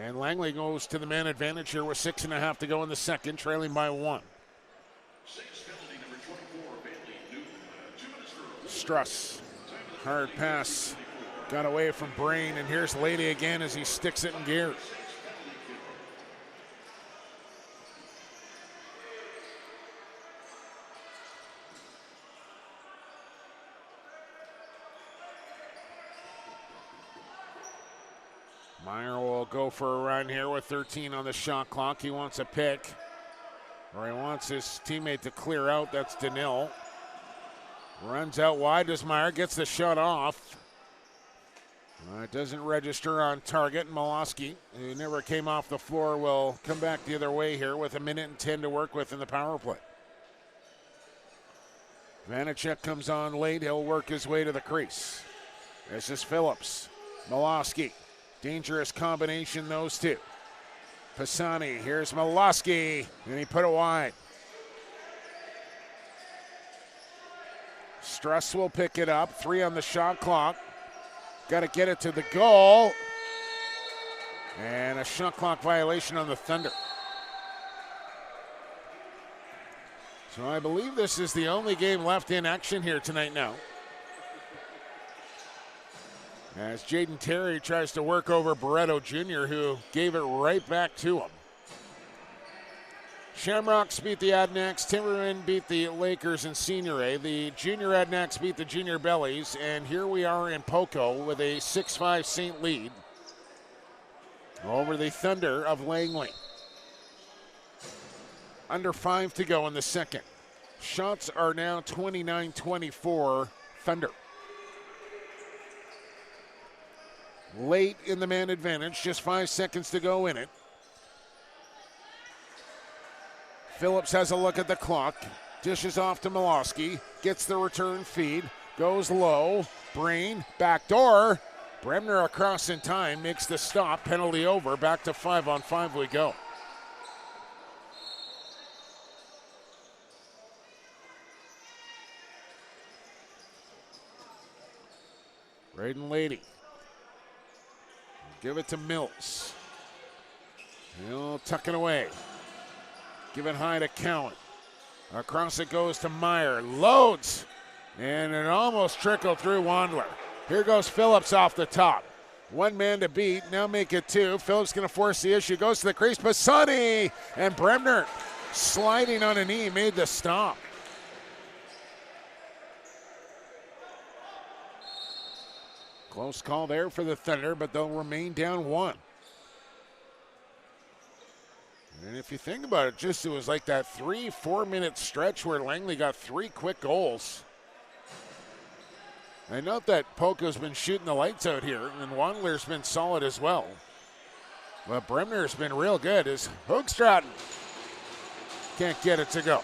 And Langley goes to the man advantage here with 6.5 to go in the second, trailing by 1. Struss, hard pass, got away from Brain, and here's Lady again as he sticks it in gear. Meyer will go for a run here with 13 on the shot clock. He wants a pick, or he wants his teammate to clear out. That's Danil. Runs out wide as Meyer gets the shot off. It doesn't register on target. Molosky, who never came off the floor, will come back the other way here with 1:10 to work with in the power play. Vanacek comes on late. He'll work his way to the crease. This is Phillips. Molosky. Dangerous combination, those two. Pisani, here's Molosky, and he put it wide. Struss will pick it up, 3 on the shot clock. Got to get it to the goal. And a shot clock violation on the Thunder. So I believe this is the only game left in action here tonight now, as Jaden Terry tries to work over Barreto Jr., who gave it right back to him. Shamrocks beat the Adnacks. Timbermen beat the Lakers in Senior A. The Junior Adnacks beat the Junior Bellies. And here we are in Poco with a 6-5 Saint lead over the Thunder of Langley. Under 5 to go in the second. Shots are now 29-24 Thunder. Late in the man advantage, just 5 seconds to go in it. Phillips has a look at the clock, dishes off to Molosky, gets the return feed, goes low, Brain, backdoor. Bremner across in time, makes the stop, penalty over, back to 5-on-5 we go. Braden Lady. Give it to Mills. He'll tuck it away. Give it high to Cowan. Across it goes to Meyer. Loads. And it almost trickled through Wandler. Here goes Phillips off the top. 1 man to beat. Now make it 2. Phillips going to force the issue. Goes to the crease. Pisani. And Bremner sliding on a knee made the stop. Close call there for the Thunder, but they'll remain down 1. And if you think about it, it was like that 3-4 minute stretch where Langley got 3 quick goals. I note that Poco's been shooting the lights out here, and Wandler's been solid as well. But Bremner's been real good as Hoogstraten can't get it to go.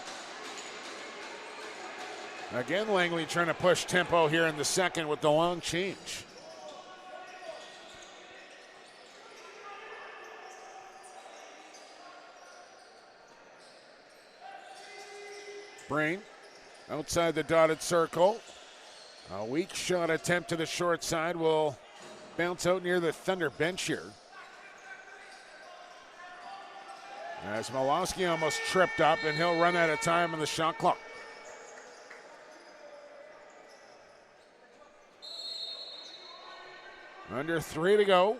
Again, Langley trying to push tempo here in the second with the long change. Brain outside the dotted circle. A weak shot attempt to the short side will bounce out near the Thunder bench here. As Molosky almost tripped up, and he'll run out of time on the shot clock. Under 3 to go.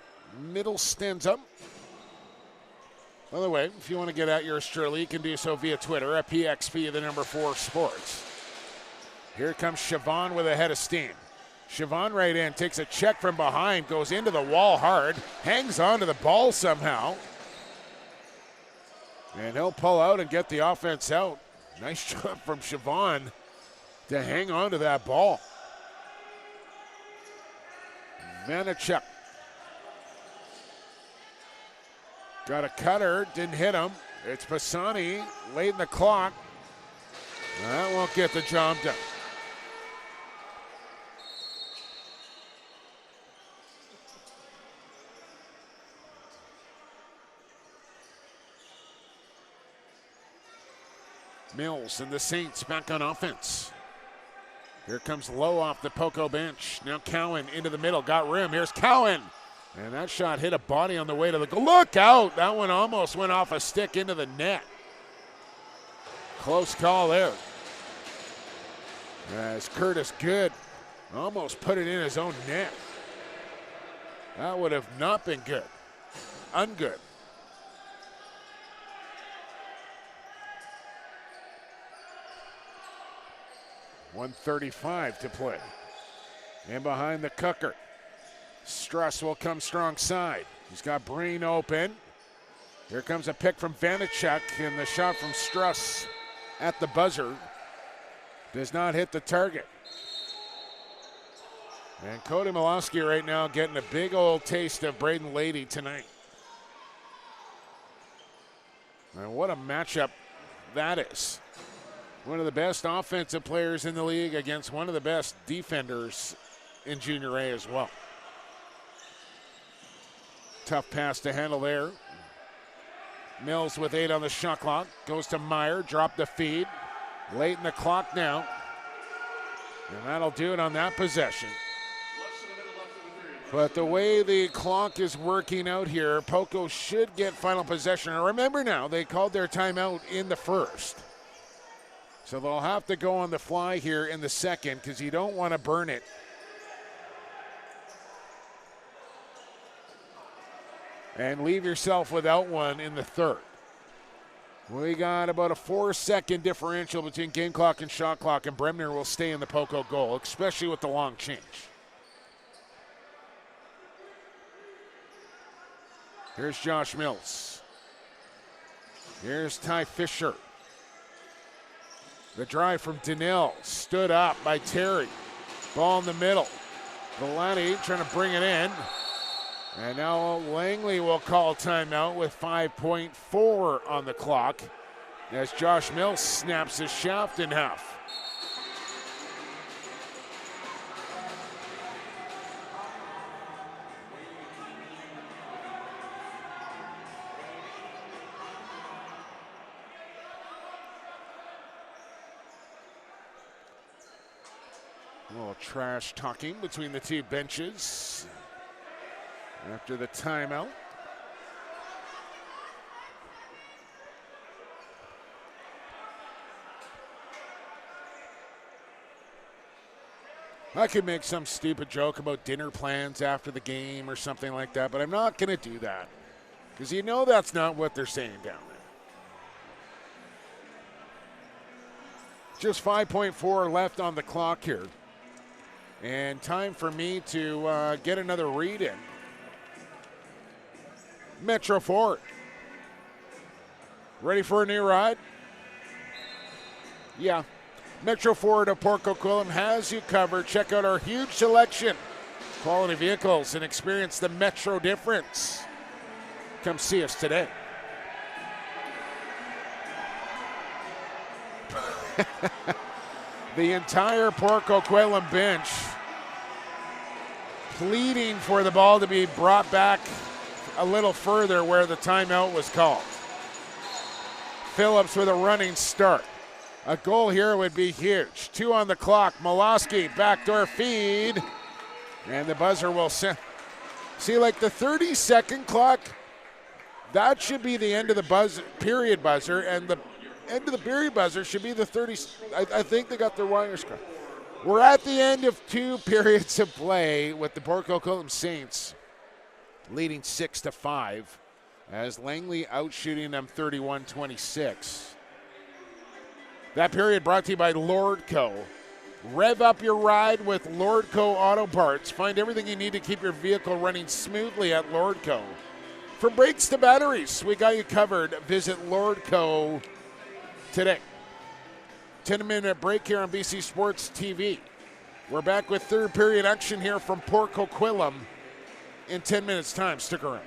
Middle stands up. By the way, if you want to get at yours truly, you can do so via Twitter at PXP4 Sports. Here comes Siobhan with a head of steam. Siobhan right in, takes a check from behind, goes into the wall hard, hangs on to the ball somehow. And he'll pull out and get the offense out. Nice job from Siobhan to hang on to that ball. Vanacek. Got a cutter, didn't hit him. It's Pisani, late in the clock. That won't get the job done. Mills and the Saints back on offense. Here comes Lowe off the Poco bench. Now Cowan into the middle, got room. Here's Cowan. And that shot hit a body on the way to the goal. Look out! That one almost went off a stick into the net. Close call there. As Curtis Good almost put it in his own net. That would have not been good. Ungood. .135 to play. And behind the Cooker. Struss will come strong side. He's got Breen open. Here comes a pick from Vanacek, and the shot from Struss at the buzzer does not hit the target. And Cody Milosky right now getting a big old taste of Braden Lady tonight. And what a matchup that is. One of the best offensive players in the league against one of the best defenders in Junior A as well. Tough pass to handle there. Mills with 8 on the shot clock. Goes to Meyer, drop the feed. Late in the clock now. And that'll do it on that possession. But the way the clock is working out here, Poco should get final possession. And remember now, they called their timeout in the first. So they'll have to go on the fly here in the second because you don't want to burn it. And leave yourself without one in the third. We got about a 4-second differential between game clock and shot clock, and Bremner will stay in the Poco goal, especially with the long change. Here's Josh Mills. Here's Ty Fisher. The drive from Donnell, stood up by Terry. Ball in the middle. Vellani trying to bring it in. And now Langley will call timeout with 5.4 on the clock as Josh Mills snaps his shaft in half. A little trash talking between the two benches after the timeout. I could make some stupid joke about dinner plans after the game or something like that, but I'm not going to do that because you know that's not what they're saying down there. Just 5.4 left on the clock here. And time for me to get another read in. Metro Ford. Ready for a new ride? Yeah. Metro Ford of Port Coquitlam has you covered. Check out our huge selection. Quality vehicles and experience the Metro difference. Come see us today. The entire Port Coquitlam bench pleading for the ball to be brought back a little further where the timeout was called. Phillips with a running start. A goal here would be huge. 2 on the clock. Milosky, backdoor feed. And the buzzer will send. See, like the 30-second clock, that should be the end of the period buzzer, and the end of the period buzzer should be the 30. I think they got their wires crossed. We're at the end of 2 periods of play with the Port Coquitlam Saints leading 6-5 as Langley outshooting them 31-26. That period brought to you by Lordco. Rev up your ride with Lordco Auto Parts. Find everything you need to keep your vehicle running smoothly at Lordco. From brakes to batteries, we got you covered. Visit Lordco today. 10-minute break here on BC Sports TV. We're back with third period action here from Port Coquitlam in 10 minutes time. Stick around.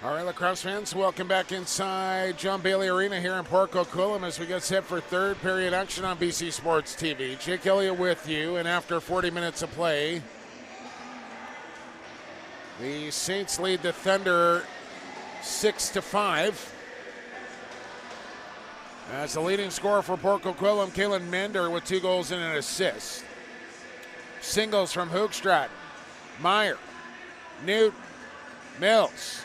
All right, lacrosse fans, welcome back inside John Bailey Arena here in Poco as we get set for third period action on BC Sports TV. Jake Elliott with you, and after 40 minutes of play, the Saints lead the Thunder 6-5. As the leading scorer for Port Coquitlam, Kalen Mender with 2 goals and an assist. Singles from Hoogstraat, Meyer, Newt, Mills.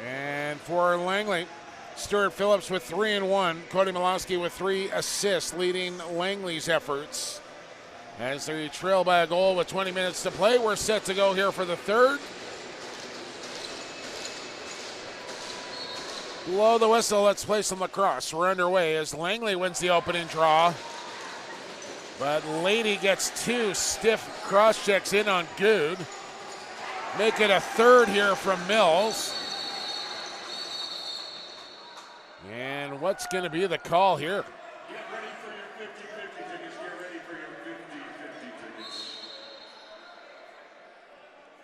And for Langley, Stuart Phillips with 3 and 1. Cody Milowski with 3 assists, leading Langley's efforts. As they trail by a goal with 20 minutes to play, we're set to go here for the third. Blow the whistle, let's play some lacrosse. We're underway as Langley wins the opening draw. But Lady gets 2 stiff cross checks in on Good. Make it a third here from Mills. And what's going to be the call here? Get ready for your 50-50 tickets. Get ready for your 50-50 tickets.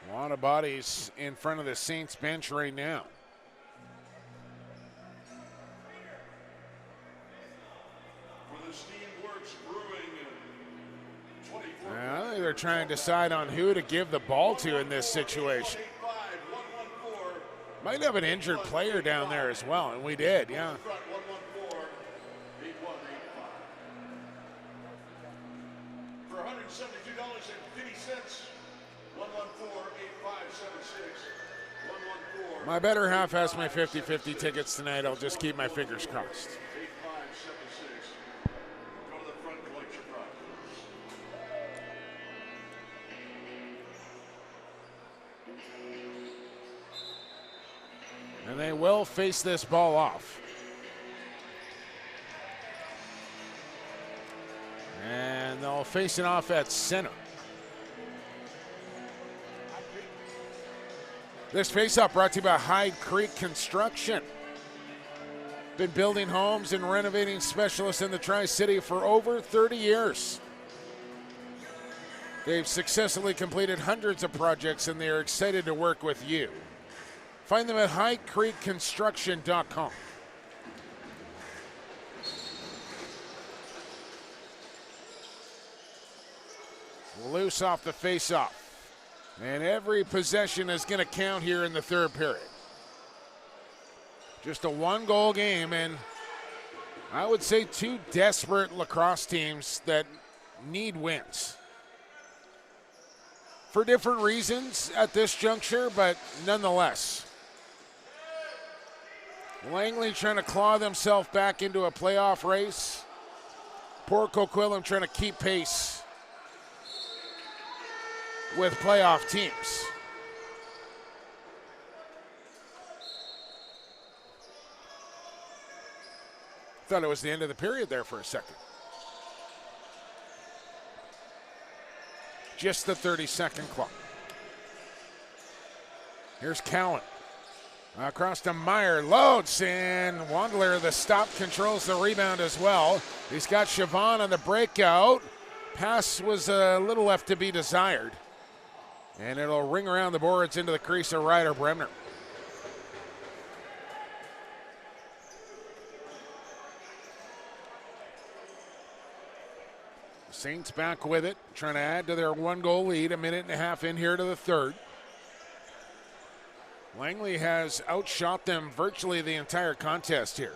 A lot of bodies in front of the Saints bench right now. For the Steamworks Brewing, 24. I think they're trying to decide on who to give the ball to in this situation. 114. Might have an injured player down there as well, and we did, yeah. Front 114. 8185. For $172.50. 114-8576. 114. My better half has my 50-50 tickets tonight. I'll just keep my fingers crossed. 8576. Go to the front, collect your prizes. And they will face this ball off. And they'll face it off at center. This face-off brought to you by Hyde Creek Construction. Been building homes and renovating specialists in the Tri-City for over 30 years. They've successfully completed hundreds of projects and they are excited to work with you. Find them at HydeCreekConstruction.com. Loose off the face-off. And every possession is going to count here in the third period. Just a 1-goal game, and I would say 2 desperate lacrosse teams that need wins. For different reasons at this juncture, but nonetheless. Langley trying to claw themselves back into a playoff race. Port Coquitlam trying to keep pace with playoff teams. Thought it was the end of the period there for a second. Just the 30-second clock. Here's Cowan. Across to Meyer, loads, and Wandler, the stop, controls the rebound as well. He's got Siobhan on the breakout. Pass was a little left to be desired. And it'll ring around the boards into the crease of Ryder Bremner. Saints back with it, trying to add to their 1-goal lead. A minute and a half in here to the third. Langley has outshot them virtually the entire contest here.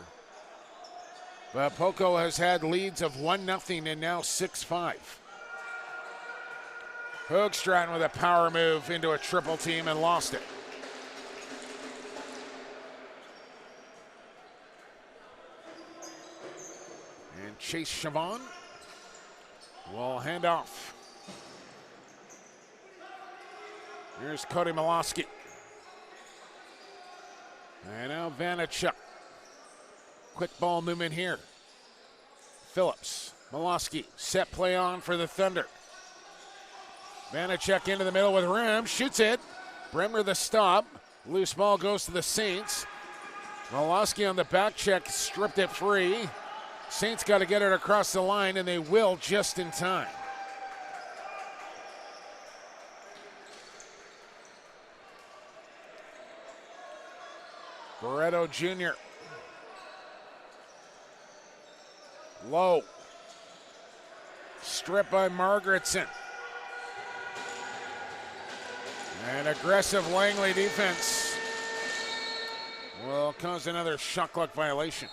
But Poco has had leads of 1-0 and now 6-5. Hoogstraat with a power move into a triple team and lost it. And Chase Siobhan will hand off. Here's Cody Milowski. And now Vanachuk. Quick ball movement here. Phillips, Milowski, set play on for the Thunder. Vanachuk into the middle with room, shoots it. Bremner the stop. Loose ball goes to the Saints. Milowski on the back check, stripped it free. Saints got to get it across the line, and they will just in time. Barreto Jr. Low. Strip by Margaretson. And aggressive Langley defense will cause another shot clock violation.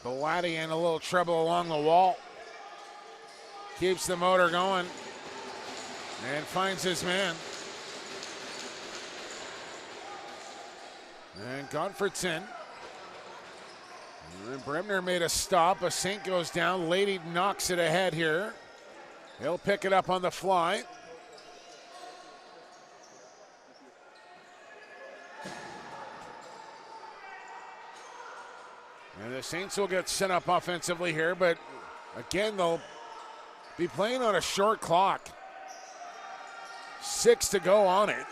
Belatti in a little trouble along the wall. Keeps the motor going and finds his man. And Godfredson. And Bremner made a stop. A Saint goes down. Lady knocks it ahead here. He'll pick it up on the fly. And the Saints will get set up offensively here, but again, they'll be playing on a short clock. 6 to go on it.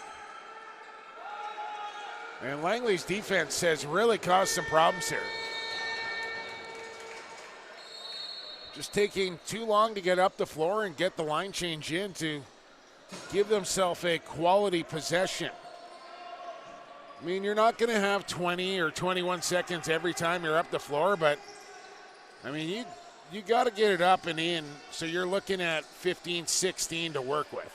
And Langley's defense has really caused some problems here. Just taking too long to get up the floor and get the line change in to give themselves a quality possession. I mean, you're not going to have 20 or 21 seconds every time you're up the floor, but I mean, you got to get it up and in, so you're looking at 15, 16 to work with.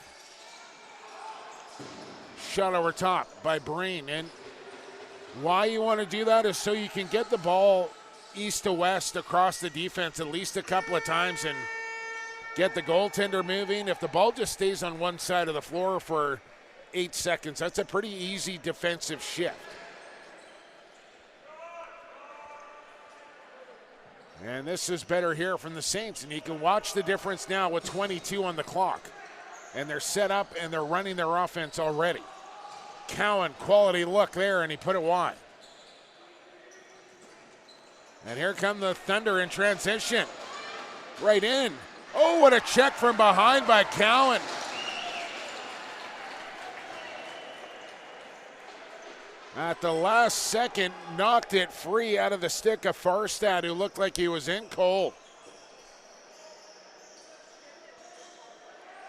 Shot over top by Brain, and why you want to do that is so you can get the ball east to west across the defense at least a couple of times and get the goaltender moving. If the ball just stays on one side of the floor for 8 seconds, that's a pretty easy defensive shift. And this is better here from the Saints, and you can watch the difference now with 22 on the clock. And they're set up and they're running their offense already. Cowan, quality look there, and he put it wide. And here come the Thunder in transition. Right in. Oh, what a check from behind by Cowan. At the last second, knocked it free out of the stick of Farstad, who looked like he was in cold.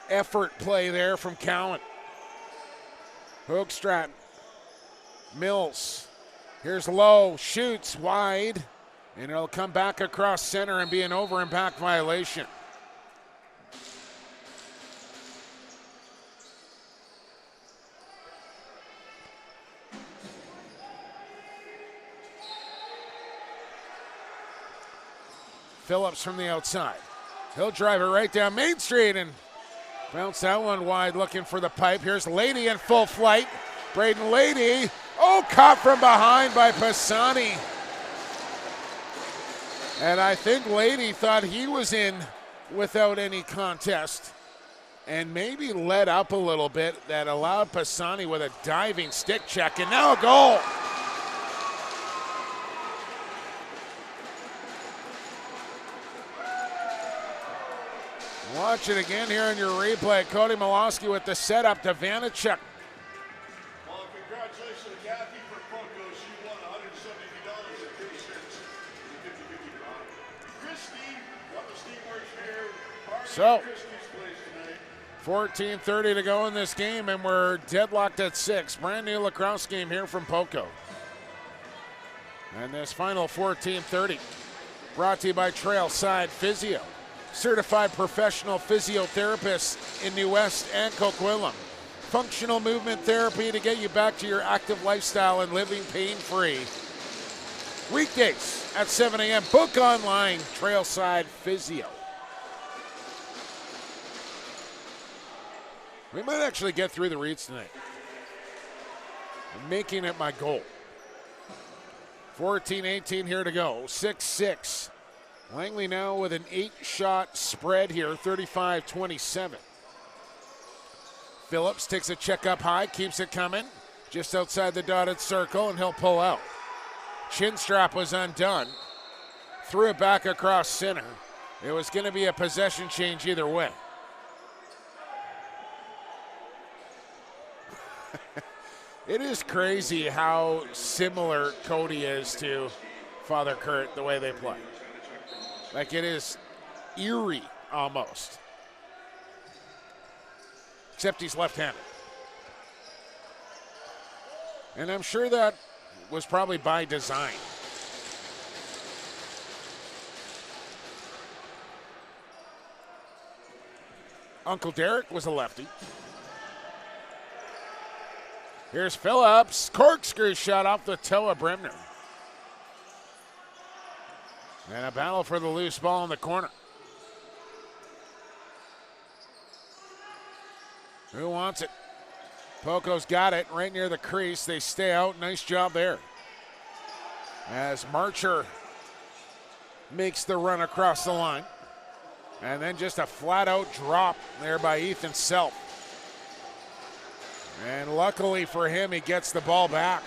Effort play there from Cowan. Hoogstraat. Mills. Here's Lowe. Shoots wide. And it'll come back across center and be an over and back violation. Phillips from the outside. He'll drive it right down Main Street and bounce that one wide, looking for the pipe. Here's Lady in full flight. Braden Lady. Oh, caught from behind by Pisani. And I think Lady thought he was in without any contest and maybe let up a little bit. That allowed Pisani with a diving stick check, and now a goal. Watch it again here in your replay. Cody Milosky with the setup to Vanacek. Well, congratulations to Kathy for Poco. She won $170 and 30 cents. 50-50 draw. Christy, what the Steve works here. So, Christy's place tonight. 14:30 to go in this game, and we're deadlocked at 6. Brand new lacrosse game here from Poco. And this final 14:30 brought to you by Trailside Physio. Certified professional physiotherapists in New West and Coquitlam. Functional movement therapy to get you back to your active lifestyle and living pain-free. Weekdays at 7 a.m. Book online, Trailside Physio. We might actually get through the reads tonight. I'm making it my goal. 14-18 here to go. 6-6. Langley now with an 8-shot spread here, 35-27. Phillips takes a check up high, keeps it coming, just outside the dotted circle, and he'll pull out. Chin strap was undone. Threw it back across center. It was going to be a possession change either way. It is crazy how similar Cody is to Father Kurt, the way they play. Like, it is eerie almost. Except he's left-handed. And I'm sure that was probably by design. Uncle Derek was a lefty. Here's Phillips. Corkscrew shot off the toe of Bremner. And a battle for the loose ball in the corner. Who wants it? Poco's got it right near the crease. They stay out. Nice job there. As Marcher makes the run across the line. And then just a flat-out drop there by Ethan Self. And luckily for him, he gets the ball back.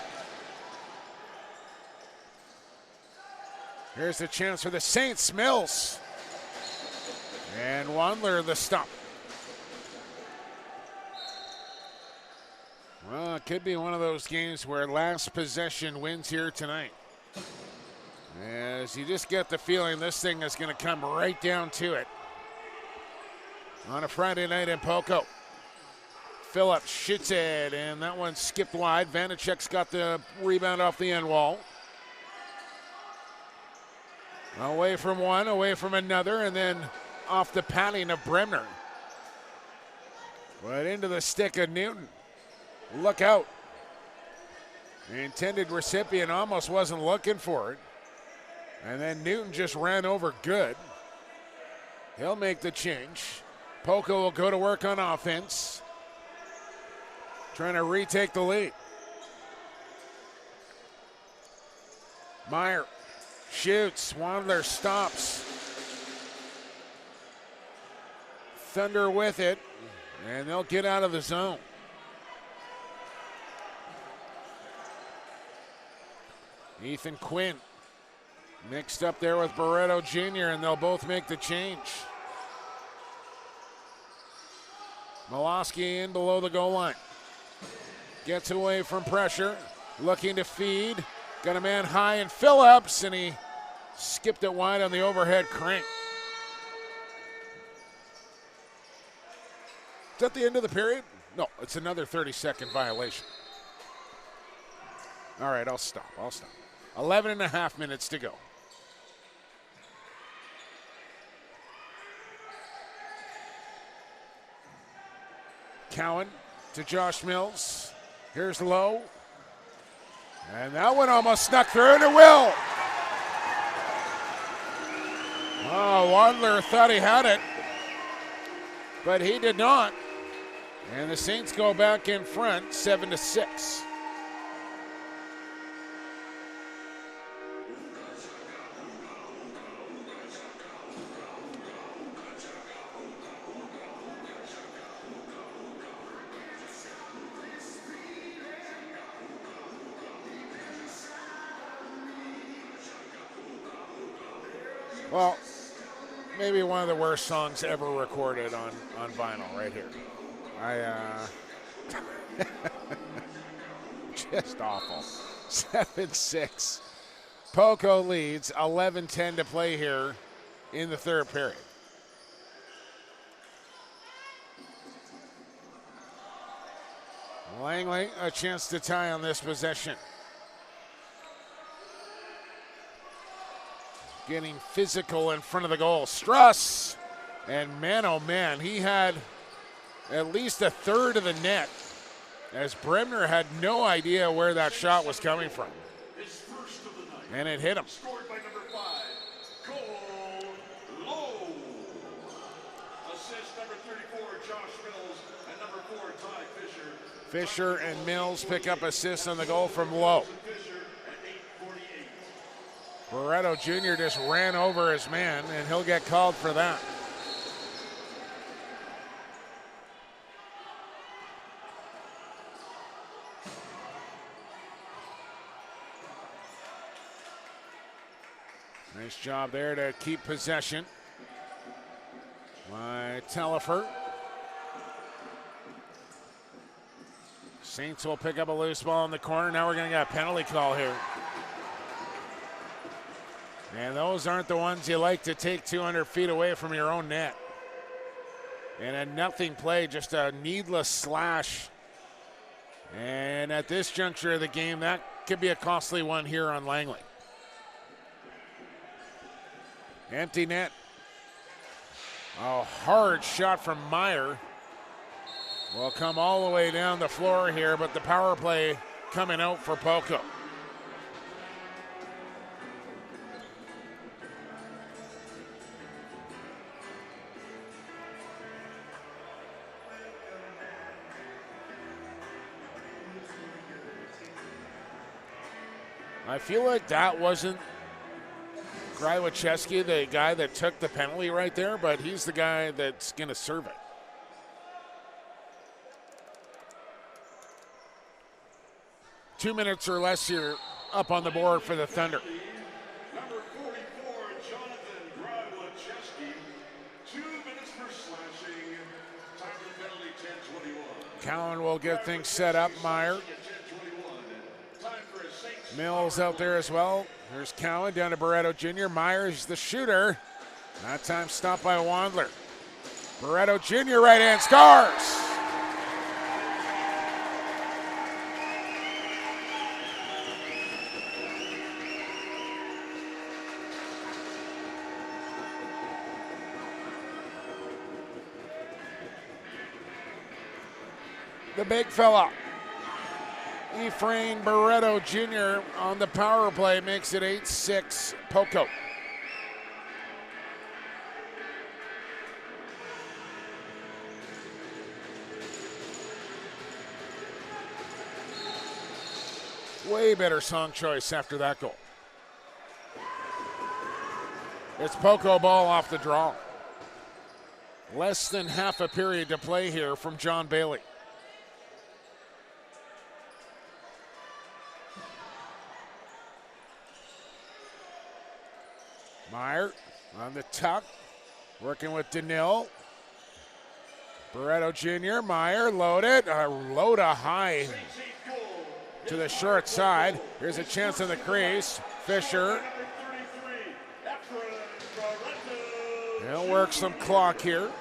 Here's the chance for the Saints. Mills. And Wandler the stop. Well, it could be one of those games where last possession wins here tonight. As you just get the feeling this thing is going to come right down to it. On a Friday night in Poco. Phillips shoots it, and that one skipped wide. Vanacek's got the rebound off the end wall. Away from one, away from another, and then off the padding of Bremner. But into the stick of Newton. Look out. The intended recipient almost wasn't looking for it. And then Newton just ran over good. He'll make the change. Poco will go to work on offense. Trying to retake the lead. Meyer shoots. Wandler stops. Thunder with it. And they'll get out of the zone. Ethan Quinn mixed up there with Barreto Jr., and they'll both make the change. Miloski in below the goal line. Gets away from pressure, looking to feed. Got a man high in Phillips, and he skipped it wide on the overhead crank. Is that the end of the period? No, it's another 30-second violation. All right, I'll stop. 11 and a half minutes to go. Cowan to Josh Mills. Here's Lowe. And that one almost snuck through, and it will. Oh, Wandler thought he had it, but he did not. And the Saints go back in front, 7-6. Well, maybe one of the worst songs ever recorded on vinyl right here. Just awful. 7-6. Poco leads, 11-10 to play here in the third period. Langley, a chance to tie on this possession. Getting physical in front of the goal. Struss, and man, oh man, he had at least a third of the net, as Bremner had no idea where that shot was coming from. And it hit him. Scored by number 5, Cole Lowe. Assist number 34, Josh Mills, and number 4, Ty Fisher. Fisher and Mills pick up assists on the goal from Lowe. Barreto Jr. just ran over his man, and he'll get called for that. Nice job there to keep possession by Tellifer. Saints will pick up a loose ball in the corner. Now we're going to get a penalty call here. And those aren't the ones you like to take 200 feet away from your own net. And a nothing play, just a needless slash. And at this juncture of the game, that could be a costly one here on Langley. Empty net. A hard shot from Meyer. Will come all the way down the floor here, but the power play coming out for Poco. I feel like that wasn't Grywacheski, the guy that took the penalty right there, but he's the guy that's going to serve it. Two minutes or less here up on the board for the Thunder. Number 44, Jonathan Grywacheski. 2 minutes for slashing. Time for the penalty, 10-21. Cowan will get things set up. Meyer. Mills out there as well. There's Cowan down to Barreto Jr. Myers the shooter. That time stopped by Wandler. Barreto Jr. right hand scores. The big fella, Ephraim Barreto Jr. on the power play makes it 8-6 Poco. Way better song choice after that goal. It's Poco ball off the draw. Less than half a period to play here from John Bailey. Meyer on the tuck, working with Danil. Barreto Jr., Meyer loaded, load a high to the short side. Here's a chance in the crease. Fisher. He'll work some clock here.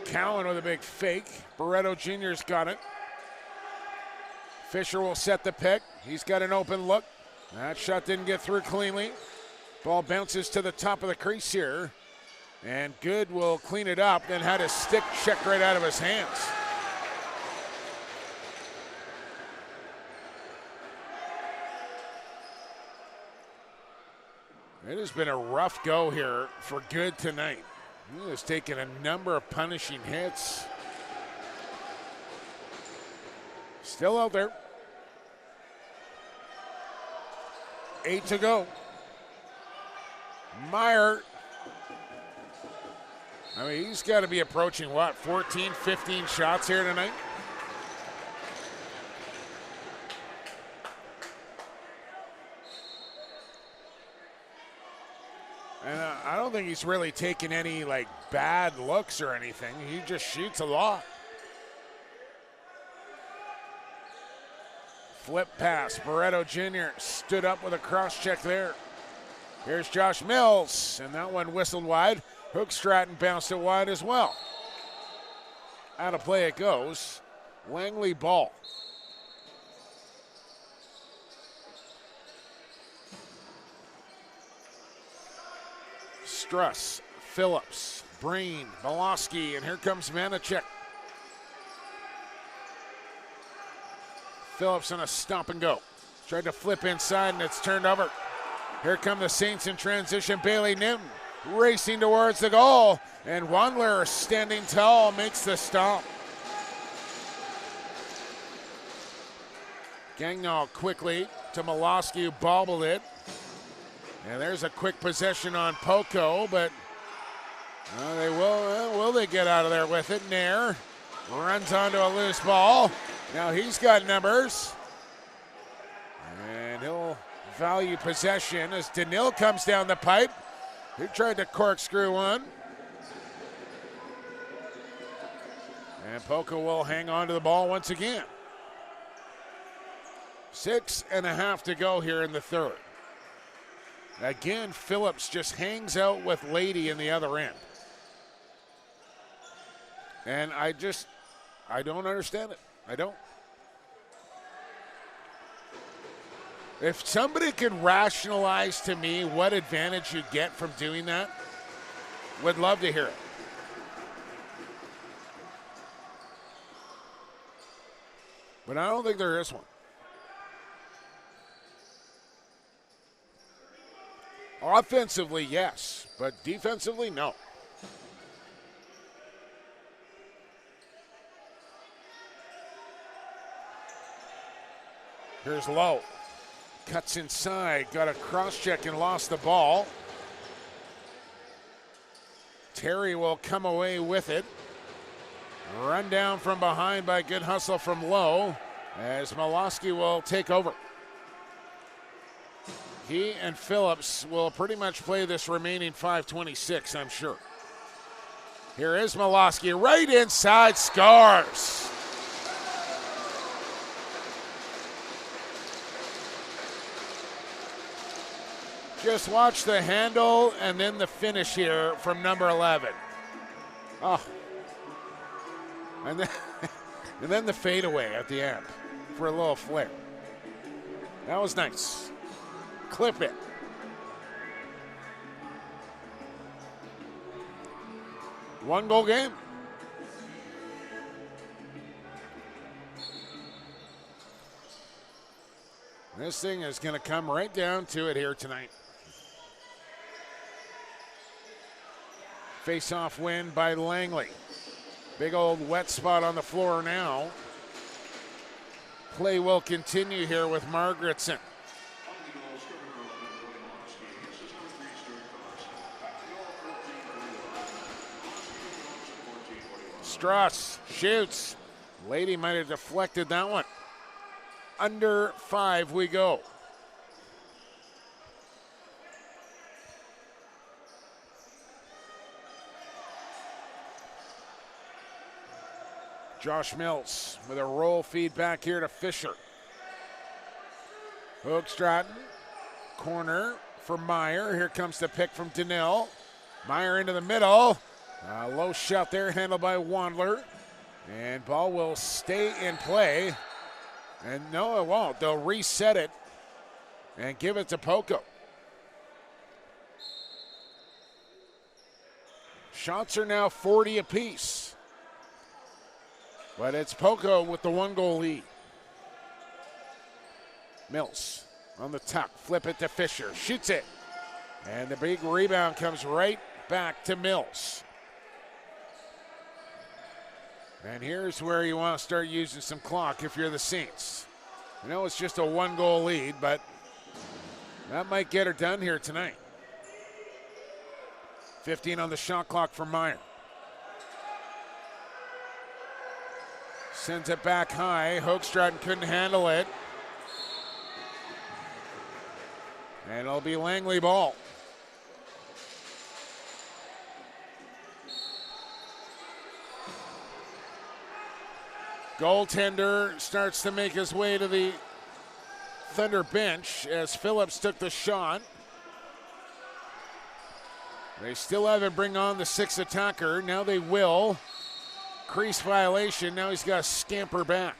Cowan with a big fake. Barreto Jr.'s got it. Fisher will set the pick. He's got an open look. That shot didn't get through cleanly. Ball bounces to the top of the crease here. And Good will clean it up, then had his stick checked right out of his hands. It has been a rough go here for Good tonight. He has taken a number of punishing hits. Still out there. 8 to go. Meyer. I mean, he's got to be approaching, what, 14, 15 shots here tonight? And I don't think he's really taken any, like, bad looks or anything. He just shoots a lot. Flip pass. Barreto Jr. stood up with a cross check there. Here's Josh Mills, and that one whistled wide. Hook Stratton bounced it wide as well. Out of play it goes. Langley ball. Struss, Phillips, Breen, Belowski, and here comes Vanacek. Phillips on a stop and go. Tried to flip inside and it's turned over. Here come the Saints in transition. Bailey Newton racing towards the goal. And Wandler standing tall makes the stop. Gagnon quickly to Malosky, who bobbled it. And there's a quick possession on Poco, but they will they get out of there with it? Nair runs onto a loose ball. Now he's got numbers. And he'll value possession as Danil comes down the pipe. He tried to corkscrew one. And Poco will hang on to the ball once again. 6.5 to go here in the third. Again, Phillips just hangs out with Lady in the other end. And I don't understand it. I don't. If somebody could rationalize to me what advantage you get from doing that, would love to hear it. But I don't think there is one. Offensively, yes, but defensively, no. Here's Lowe. Cuts inside, got a cross check and lost the ball. Terry will come away with it. Run down from behind by good hustle from Lowe as Malosky will take over. He and Phillips will pretty much play this remaining 5:26, I'm sure. Here is Malosky, right inside, scores. Just watch the handle and then the finish here from number 11. Oh. And then the fadeaway at the end for a little flair. That was nice. Clip it. One goal game. This thing is going to come right down to it here tonight. Face-off win by Langley. Big old wet spot on the floor now. Play will continue here with Margaretson. Strauss shoots. Lady might have deflected that one. Under 5 we go. Josh Mills with a roll feed back here to Fisher. Hoogstraten, corner for Meyer. Here comes the pick from Donnell. Meyer into the middle. Low shot there, handled by Wandler. And ball will stay in play. And no, it won't. They'll reset it and give it to Poco. Shots are now 40 apiece. But it's Poco with the 1-goal lead. Mills on the tuck. Flip it to Fisher. Shoots it. And the big rebound comes right back to Mills. And here's where you want to start using some clock if you're the Saints. I know it's just a 1-goal lead, but that might get her done here tonight. 15 on the shot clock for Meyer. Sends it back high. Hoogstraten couldn't handle it. And it'll be Langley ball. Goaltender starts to make his way to the Thunder bench as Phillips took the shot. They still haven't bring on the 6th attacker. Now they will. Crease violation. Now he's got to scamper back.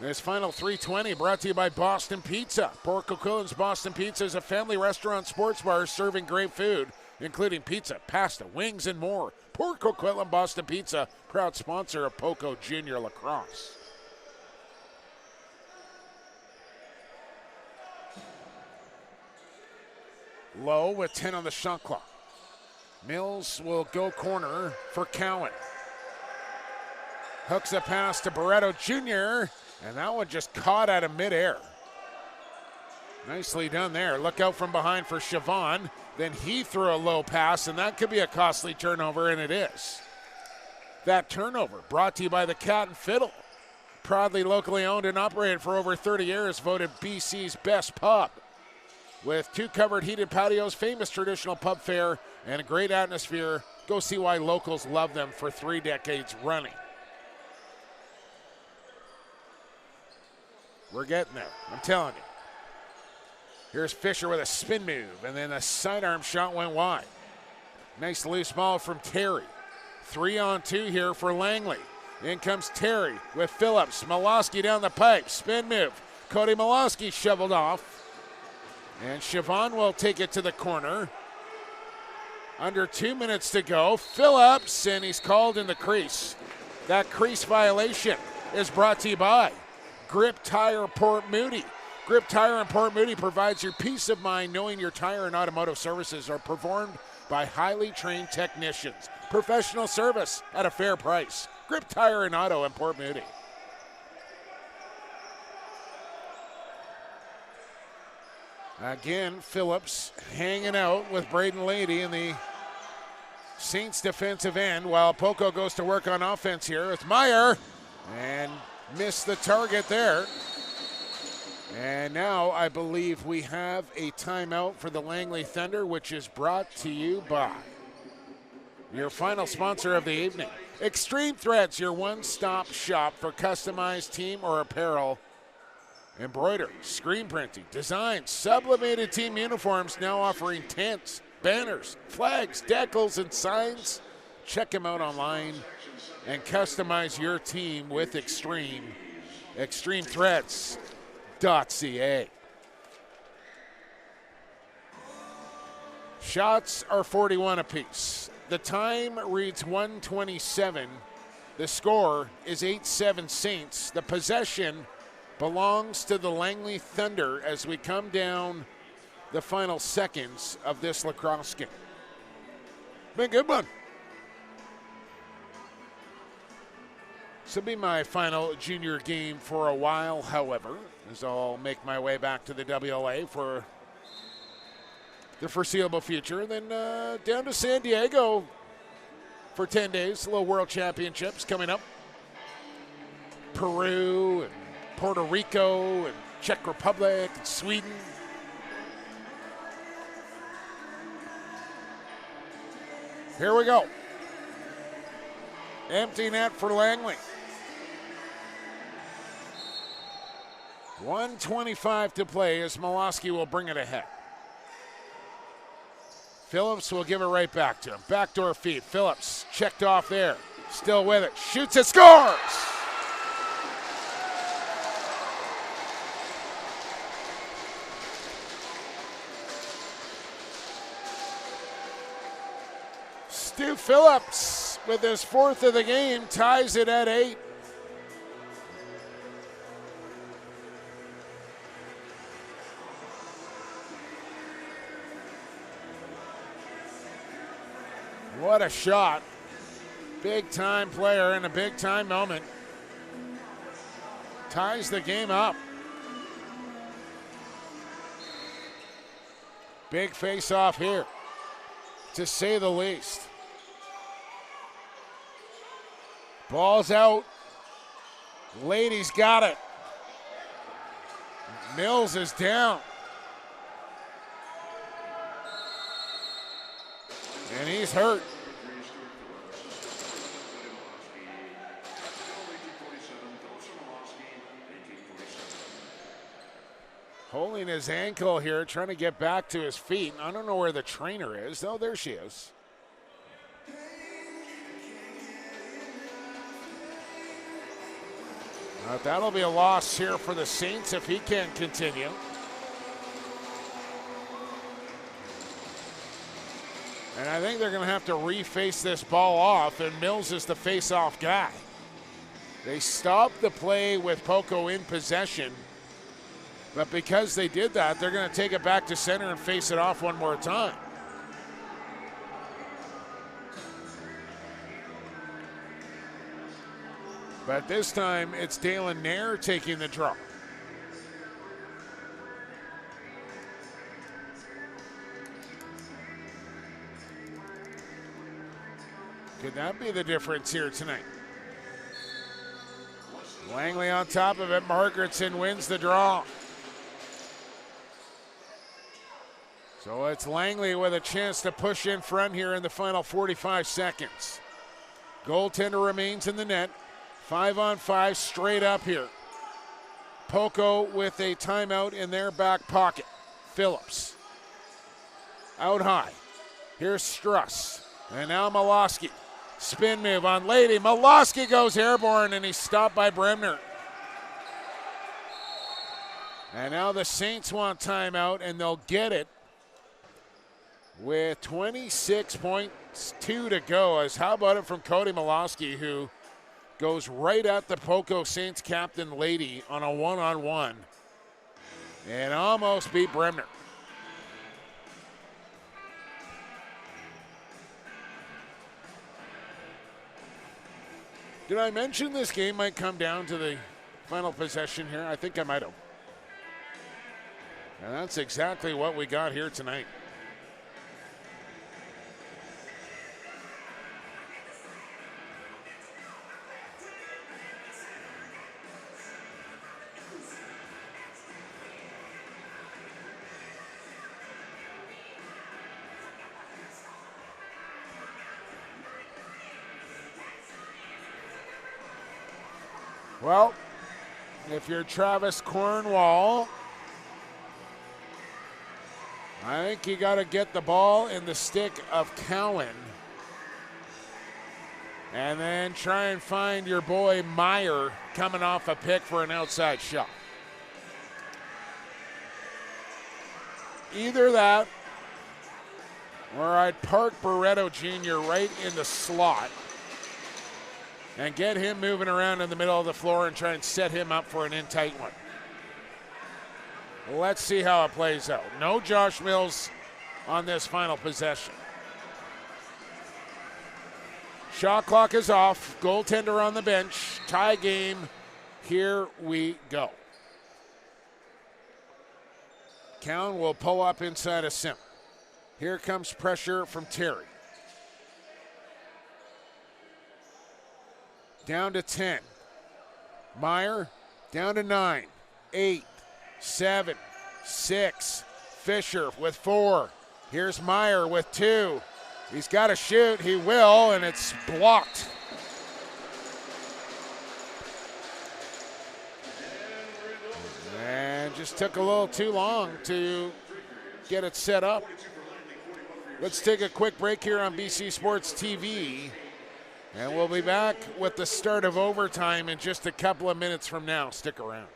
This final 3:20 brought to you by Boston Pizza. Port Coquitlam's Boston Pizza is a family restaurant sports bar serving great food, including pizza, pasta, wings, and more. Port Coquitlam Boston Pizza, proud sponsor of Poco Junior Lacrosse. Low with 10 on the shot clock. Mills will go corner for Cowan. Hooks a pass to Barreto Jr., and that one just caught out of midair. Nicely done there. Look out from behind for Chavon. Then he threw a low pass, and that could be a costly turnover, and it is. That turnover brought to you by the Cat and Fiddle. Proudly locally owned and operated for over 30 years, voted BC's best pub. With 2 covered heated patios, famous traditional pub fare, and a great atmosphere, go see why locals love them for 3 decades running. We're getting there, I'm telling you. Here's Fisher with a spin move, and then a sidearm shot went wide. Nice loose ball from Terry. 3-on-2 here for Langley. In comes Terry with Phillips. Malosky down the pipe. Spin move. Cody Malosky shoveled off. And Siobhan will take it to the corner. Under 2 minutes to go. Phillips, and he's called in the crease. That crease violation is brought to you by Grip Tire Port Moody. Grip Tire and Port Moody provides you peace of mind knowing your tire and automotive services are performed by highly trained technicians. Professional service at a fair price. Grip Tire and Auto in Port Moody. Again, Phillips hanging out with Braden Lady in the Saints defensive end while Poco goes to work on offense here. It's Meyer, and missed the target there. And now I believe we have a timeout for the Langley Thunder, which is brought to you by your final sponsor of the evening, Extreme Threads, your one-stop shop for customized team or apparel, embroidery, screen printing, designs, sublimated team uniforms, now offering tents, banners, flags, decals, and signs. Check them out online and customize your team with extremethreads.ca. Shots are 41 apiece. The time reads 1:27. The score is 8-7 Saints. The possession belongs to the Langley Thunder as we come down the final seconds of this lacrosse game. Been a good one. This will be my final junior game for a while, however, as I'll make my way back to the WLA for the foreseeable future. Then down to San Diego for 10 days. Little World Championships coming up. Peru and Puerto Rico and Czech Republic and Sweden. Here we go. Empty net for Langley. 1:25 to play as Malosky will bring it ahead. Phillips will give it right back to him. Backdoor feed. Phillips checked off there. Still with it. Shoots it. Scores! Stu Phillips with his fourth of the game ties it at 8. What a shot. Big time player in a big time moment. Ties the game up. Big face off here, to say the least. Ball's out. Lady's got it. Mills is down. And he's hurt. Holding his ankle here, trying to get back to his feet. I don't know where the trainer is. Oh, there she is. That'll be a loss here for the Saints if he can't continue. And I think they're going to have to reface this ball off, and Mills is the face-off guy. They stopped the play with Poco in possession, but because they did that, they're going to take it back to center and face it off one more time. But this time, it's Dalen Nair taking the draw. Could that be the difference here tonight? Langley on top of it. Margaretson wins the draw. So it's Langley with a chance to push in front here in the final 45 seconds. Goaltender remains in the net. 5-on-5 straight up here. Poco with a timeout in their back pocket. Phillips out high. Here's Struss. And now Malosky Spin move on Lady. Molosky goes airborne, and he's stopped by Bremner. And now the Saints want timeout, and they'll get it with 26.2 to go. As how about it from Cody Molosky, who goes right at the Poco Saints captain Lady on a one-on-one and almost beat Bremner. Did I mention this game might come down to the final possession here? I think I might have. And that's exactly what we got here tonight. Well, if you're Travis Cornwall, I think you got to get the ball in the stick of Cowan and then try and find your boy Meyer coming off a pick for an outside shot. Either that, or I'd park Barreto Jr. right in the slot and get him moving around in the middle of the floor and try and set him up for an in-tight one. Let's see how it plays out. No Josh Mills on this final possession. Shot clock is off. Goaltender on the bench. Tie game. Here we go. Cowan will pull up inside a sim. Here comes pressure from Terry. Down to 10. Meyer down to 9, 8, 7, 6. Fisher with 4. Here's Meyer with 2. He's got to shoot. He will, and it's blocked. And just took a little too long to get it set up. Let's take a quick break here on BC Sports TV. And we'll be back with the start of overtime in just a couple of minutes from now. Stick around.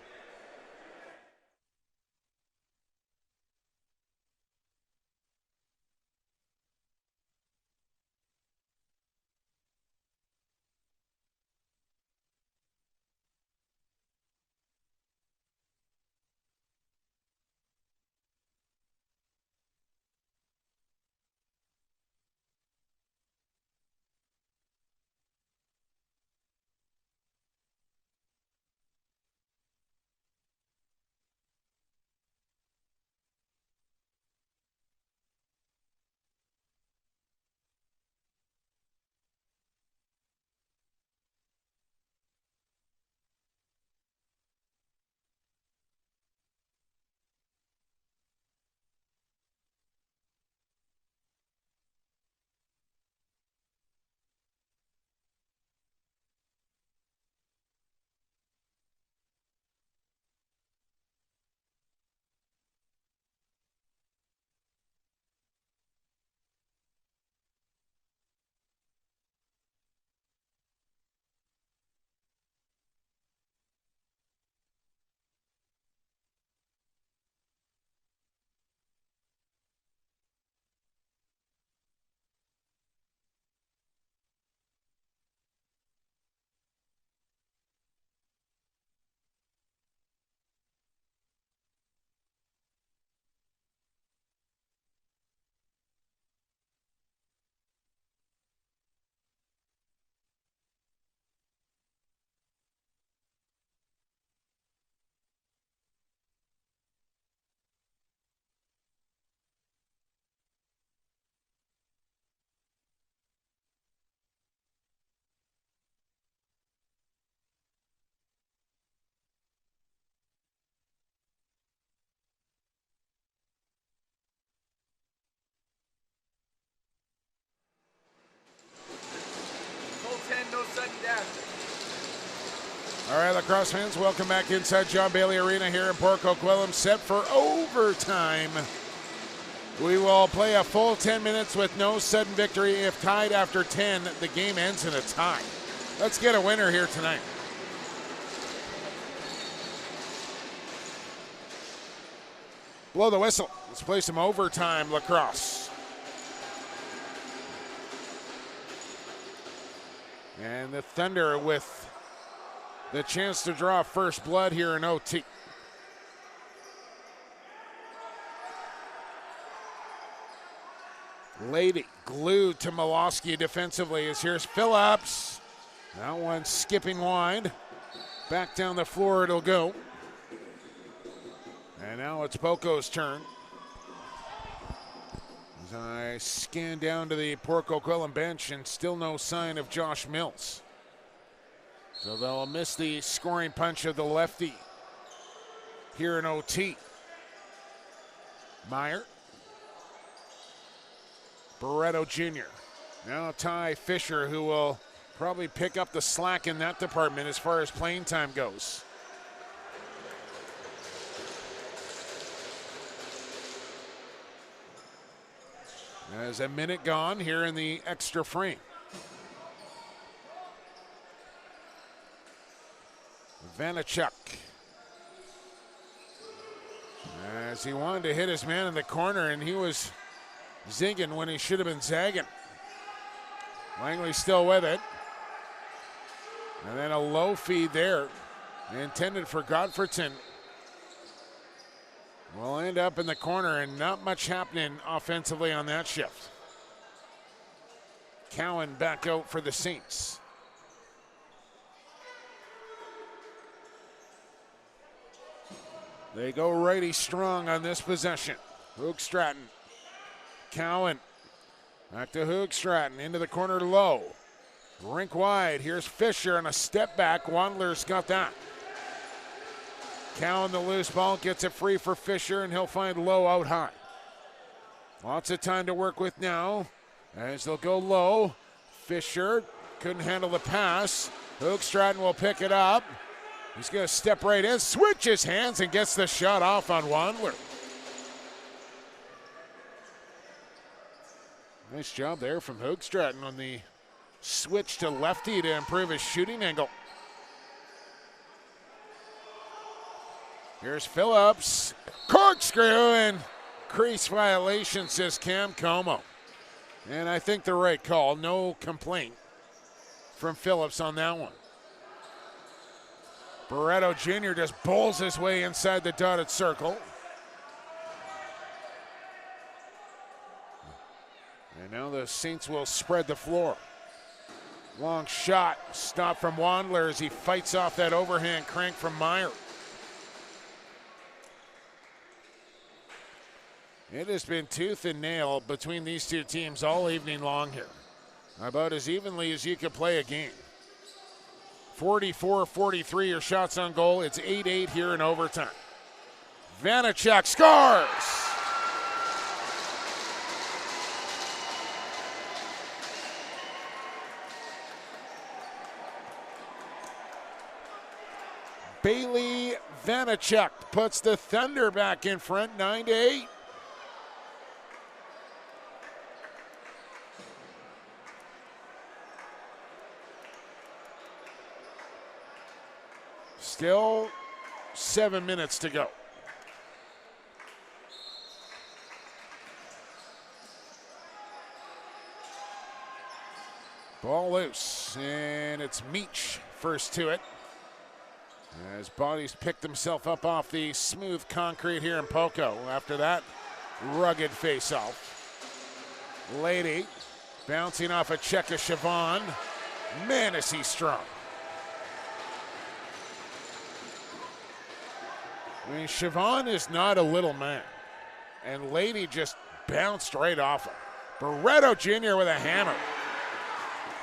No sudden death. All right, lacrosse fans, welcome back inside John Bailey Arena here in Port Coquitlam, set for overtime. We will play a full 10 minutes with no sudden victory. If tied after 10, the game ends in a tie. Let's get a winner here tonight. Blow the whistle. Let's play some overtime lacrosse. And the Thunder with the chance to draw first blood here in OT. Lady glued to Malosky defensively as here's Phillips. That one skipping wide. Back down the floor it'll go. And now it's Poco's turn. As I scan down to the Porco Quillen bench and still no sign of Josh Mills. So they'll miss the scoring punch of the lefty here in OT. Meyer. Barreto Jr. Now Ty Fisher, who will probably pick up the slack in that department as far as playing time goes. There's a minute gone here in the extra frame. Vanachuk. As he wanted to hit his man in the corner, and he was zigging when he should have been zagging. Langley still with it. And then a low feed there, intended for Godfredson. Will end up in the corner, and not much happening offensively on that shift. Cowan back out for the Saints. They go righty strong on this possession. Hoog Stratton. Cowan. Back to Hoog Stratton. Into the corner low. Rink wide. Here's Fisher and a step back. Wandler's got that. Cowan the loose ball. Gets it free for Fisher, and he'll find Low out high. Lots of time to work with now. As they'll go low. Fisher couldn't handle the pass. Hoog Stratton will pick it up. He's going to step right in, switch his hands, and gets the shot off on Wandler. Nice job there from Hoog Stratton on the switch to lefty to improve his shooting angle. Here's Phillips. Corkscrew and crease violation, says Cam Como. And I think the right call. No complaint from Phillips on that one. Barreto Jr. just bowls his way inside the dotted circle. And now the Saints will spread the floor. Long shot, stop from Wandler as he fights off that overhand crank from Meyer. It has been tooth and nail between these two teams all evening long here. About as evenly as you could play a game. 44-43 your shots on goal. It's 8-8 here in overtime. Vanachuk scores! Bailey Vanachuk puts the Thunder back in front, 9-8. Still 7 minutes to go. Ball loose, and it's Meach first to it. As Bodies picked himself up off the smooth concrete here in Poco. After that rugged face-off. Lady bouncing off a check of Siobhan. Man, is he strong. I mean, Siobhan is not a little man. And Lady just bounced right off him. Barreto Jr. with a hammer.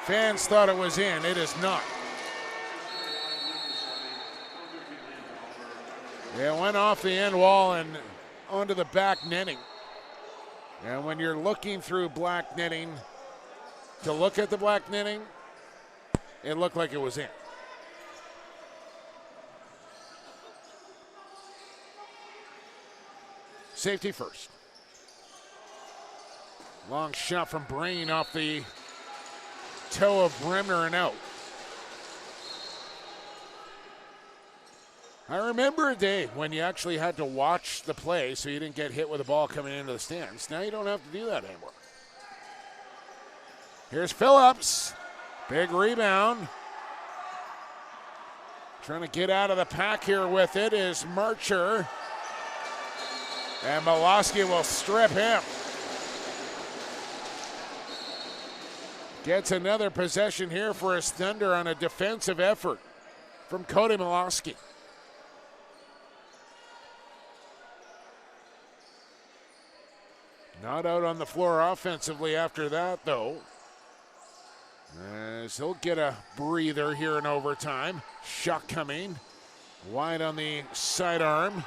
Fans thought it was in. It is not. It went off the end wall and onto the back netting. And when you're looking through black netting, to look at the black netting, it looked like it was in. Safety first. Long shot from Brain off the toe of Bremner and out. I remember a day when you actually had to watch the play so you didn't get hit with a ball coming into the stands. Now you don't have to do that anymore. Here's Phillips. Big rebound. Trying to get out of the pack here with it is Marcher. And Miloski will strip him. Gets another possession here for his Thunder on a defensive effort from Cody Miloski. Not out on the floor offensively after that, though. As he'll get a breather here in overtime. Shot coming. Wide on the sidearm.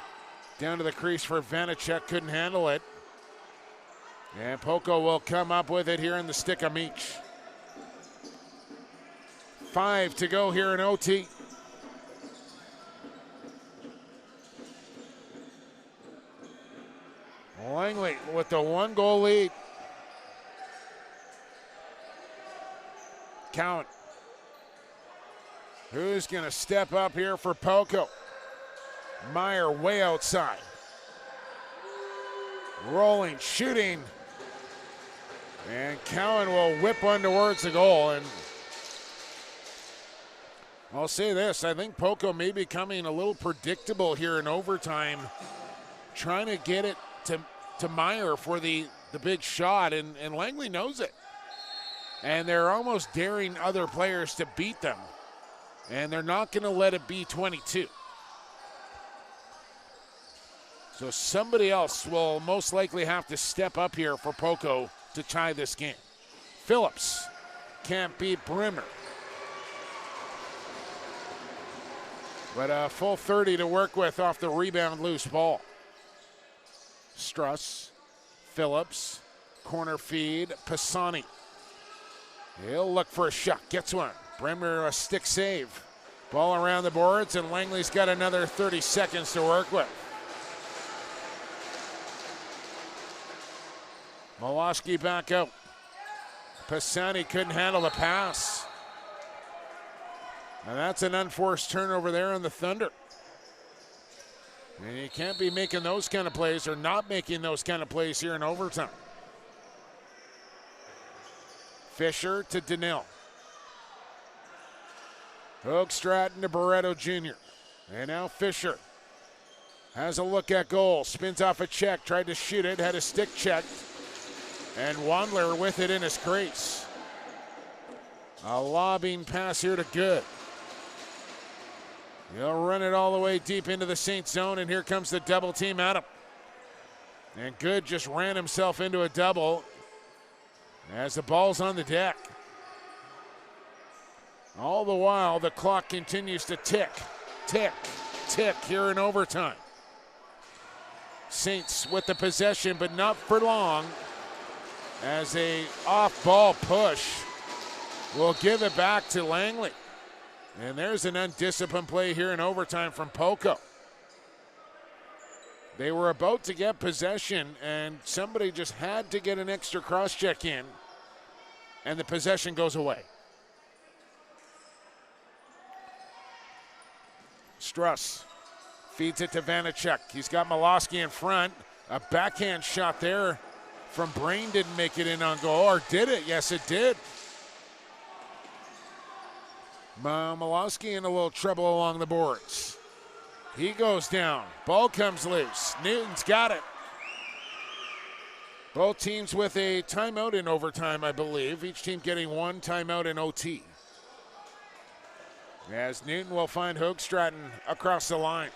Down to the crease for Vanacek. Couldn't handle it. And Poco will come up with it here in the stick of Meach. 5 to go here in OT. Langley with the 1-goal lead. Count. Who's going to step up here for Poco? Meyer way outside. Rolling, shooting. And Cowan will whip one towards the goal. And I'll say this, I think Poco may be becoming a little predictable here in overtime. Trying to get it to Meyer for the big shot, and Langley knows it. And they're almost daring other players to beat them. And they're not going to let it be 22. So somebody else will most likely have to step up here for Poco to tie this game. Phillips can't beat Brimmer. But a full 30 to work with off the rebound loose ball. Struss, Phillips, corner feed, Pisani. He'll look for a shot, gets one. Bremner a stick save. Ball around the boards, and Langley's got another 30 seconds to work with. Miloski back out. Pisani couldn't handle the pass. And that's an unforced turnover there on the Thunder. And you can't be making those kind of plays or not making those kind of plays here in overtime. Fisher to Donnell. Hook Stratton to Barreto Jr. And now Fisher has a look at goal. Spins off a check, tried to shoot it, had a stick checked. And Wandler with it in his crease. A lobbing pass here to Good. He'll run it all the way deep into the Saints zone, and here comes the double team at him. And Good just ran himself into a double as the ball's on the deck. All the while, the clock continues to tick, tick, tick here in overtime. Saints with the possession, but not for long, as a off-ball push will give it back to Langley. And there's an undisciplined play here in overtime from Poco. They were about to get possession, and somebody just had to get an extra cross-check in, and the possession goes away. Struss feeds it to Vanacek. He's got Miloski in front. A backhand shot there from Brain didn't make it in on goal, or did it? Yes, it did. Miloski in a little trouble along the boards. He goes down. Ball comes loose. Newton's got it. Both teams with a timeout in overtime, I believe. Each team getting one timeout in OT. As Newton will find Hoogstraten across the line.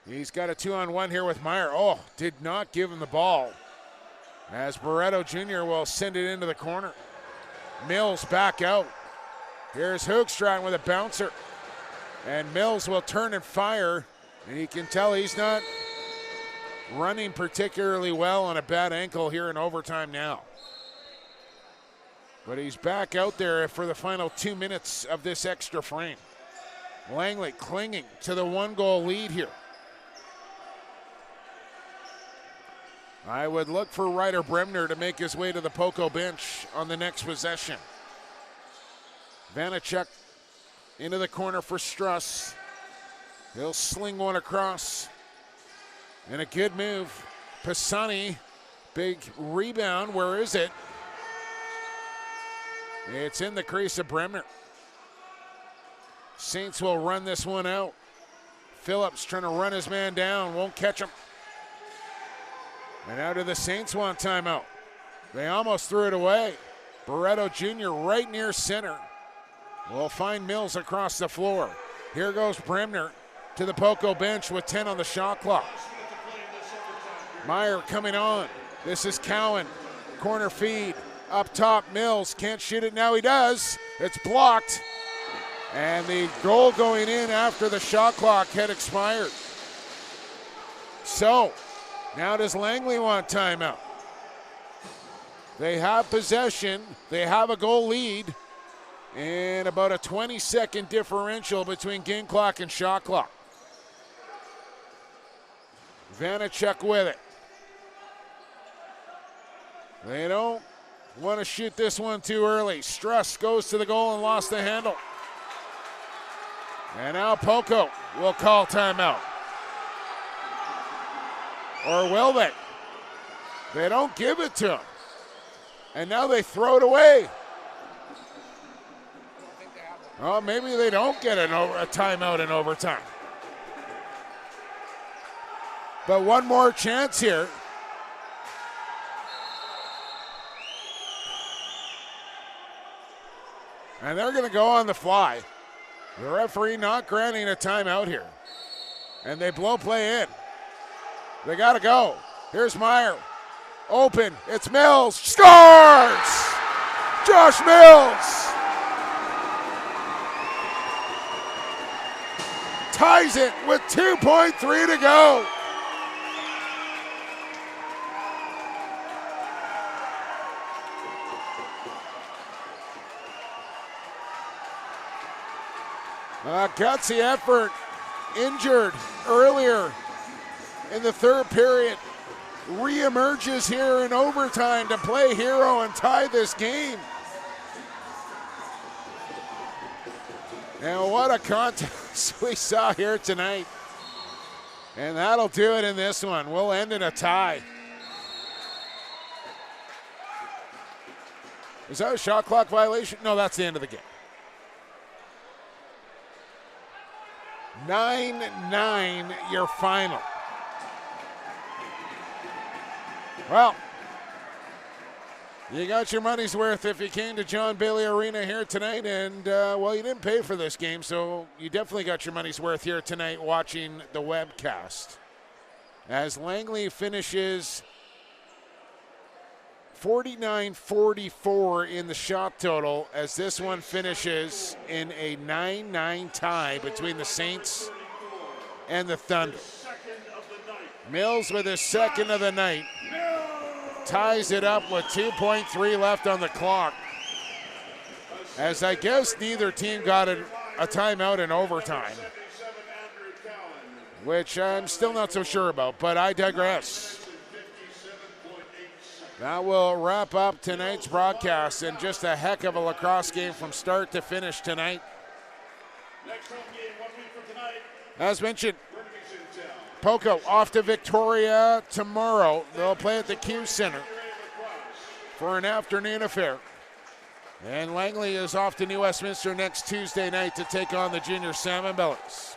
He's got a 2-on-1 here with Meyer. Oh, did not give him the ball. As Barreto Jr. will send it into the corner. Mills back out. Here's Hoogstraten with a bouncer. And Mills will turn and fire. And you can tell he's not running particularly well on a bad ankle here in overtime now. But he's back out there for the final 2 minutes of this extra frame. Langley clinging to the 1-goal lead here. I would look for Ryder Bremner to make his way to the Poco bench on the next possession. Vanacek into the corner for Struss. He'll sling one across. And a good move. Pisani, big rebound. Where is it? It's in the crease of Bremner. Saints will run this one out. Phillips trying to run his man down. Won't catch him. And now do the Saints want timeout? They almost threw it away. Barreto Jr. right near center. We'll find Mills across the floor. Here goes Bremner to the Poco bench with 10 on the shot clock. Meyer coming on. This is Cowan. Corner feed. Up top, Mills can't shoot it. Now he does. It's blocked. And the goal going in after the shot clock had expired. So, now does Langley want timeout? They have possession. They have a goal lead. And about a 20-second differential between game clock and shot clock. Vanacek with it. They don't want to shoot this one too early. Struss goes to the goal and lost the handle. And now Poco will call timeout. Or will they? They don't give it to him. And now they throw it away. Oh, maybe they don't get a timeout in overtime. But one more chance here. And they're going to go on the fly. The referee not granting a timeout here. And they blow play in. They got to go. Here's Meyer. Open. It's Mills. Scores! Josh Mills ties it with 2.3 to go. Gutsy effort, injured earlier in the third period, reemerges here in overtime to play hero and tie this game. And what a contest we saw here tonight. And that'll do it in this one. We'll end in a tie. Is that a shot clock violation? No, that's the end of the game. 9-9 your final. Well, you got your money's worth if you came to John Bailey Arena here tonight, and well, you didn't pay for this game, so you definitely got your money's worth here tonight watching the webcast. As Langley finishes 49-44 in the shot total, as this one finishes in a 9-9 tie between the Saints and the Thunder. Mills with his second of the night ties it up with 2.3 left on the clock, as I guess neither team got a timeout in overtime, which I'm still not so sure about, but I digress. That will wrap up tonight's broadcast, and just a heck of a lacrosse game from start to finish tonight. Next home game 1 week from tonight. As mentioned, Poco off to Victoria tomorrow. They'll play at the Q Center for an afternoon affair. And Langley is off to New Westminster next Tuesday night to take on the Junior Salmon Bellies.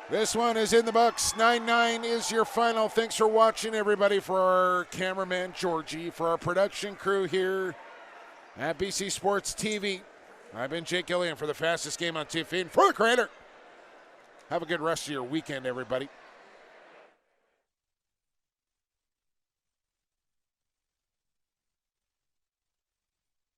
This one is in the books. 9-9 is your final. Thanks for watching, everybody. For our cameraman, Georgie, for our production crew here at BC Sports TV. I've been Jake Gillian for the fastest game on 2 feet. For the creator, have a good rest of your weekend, everybody.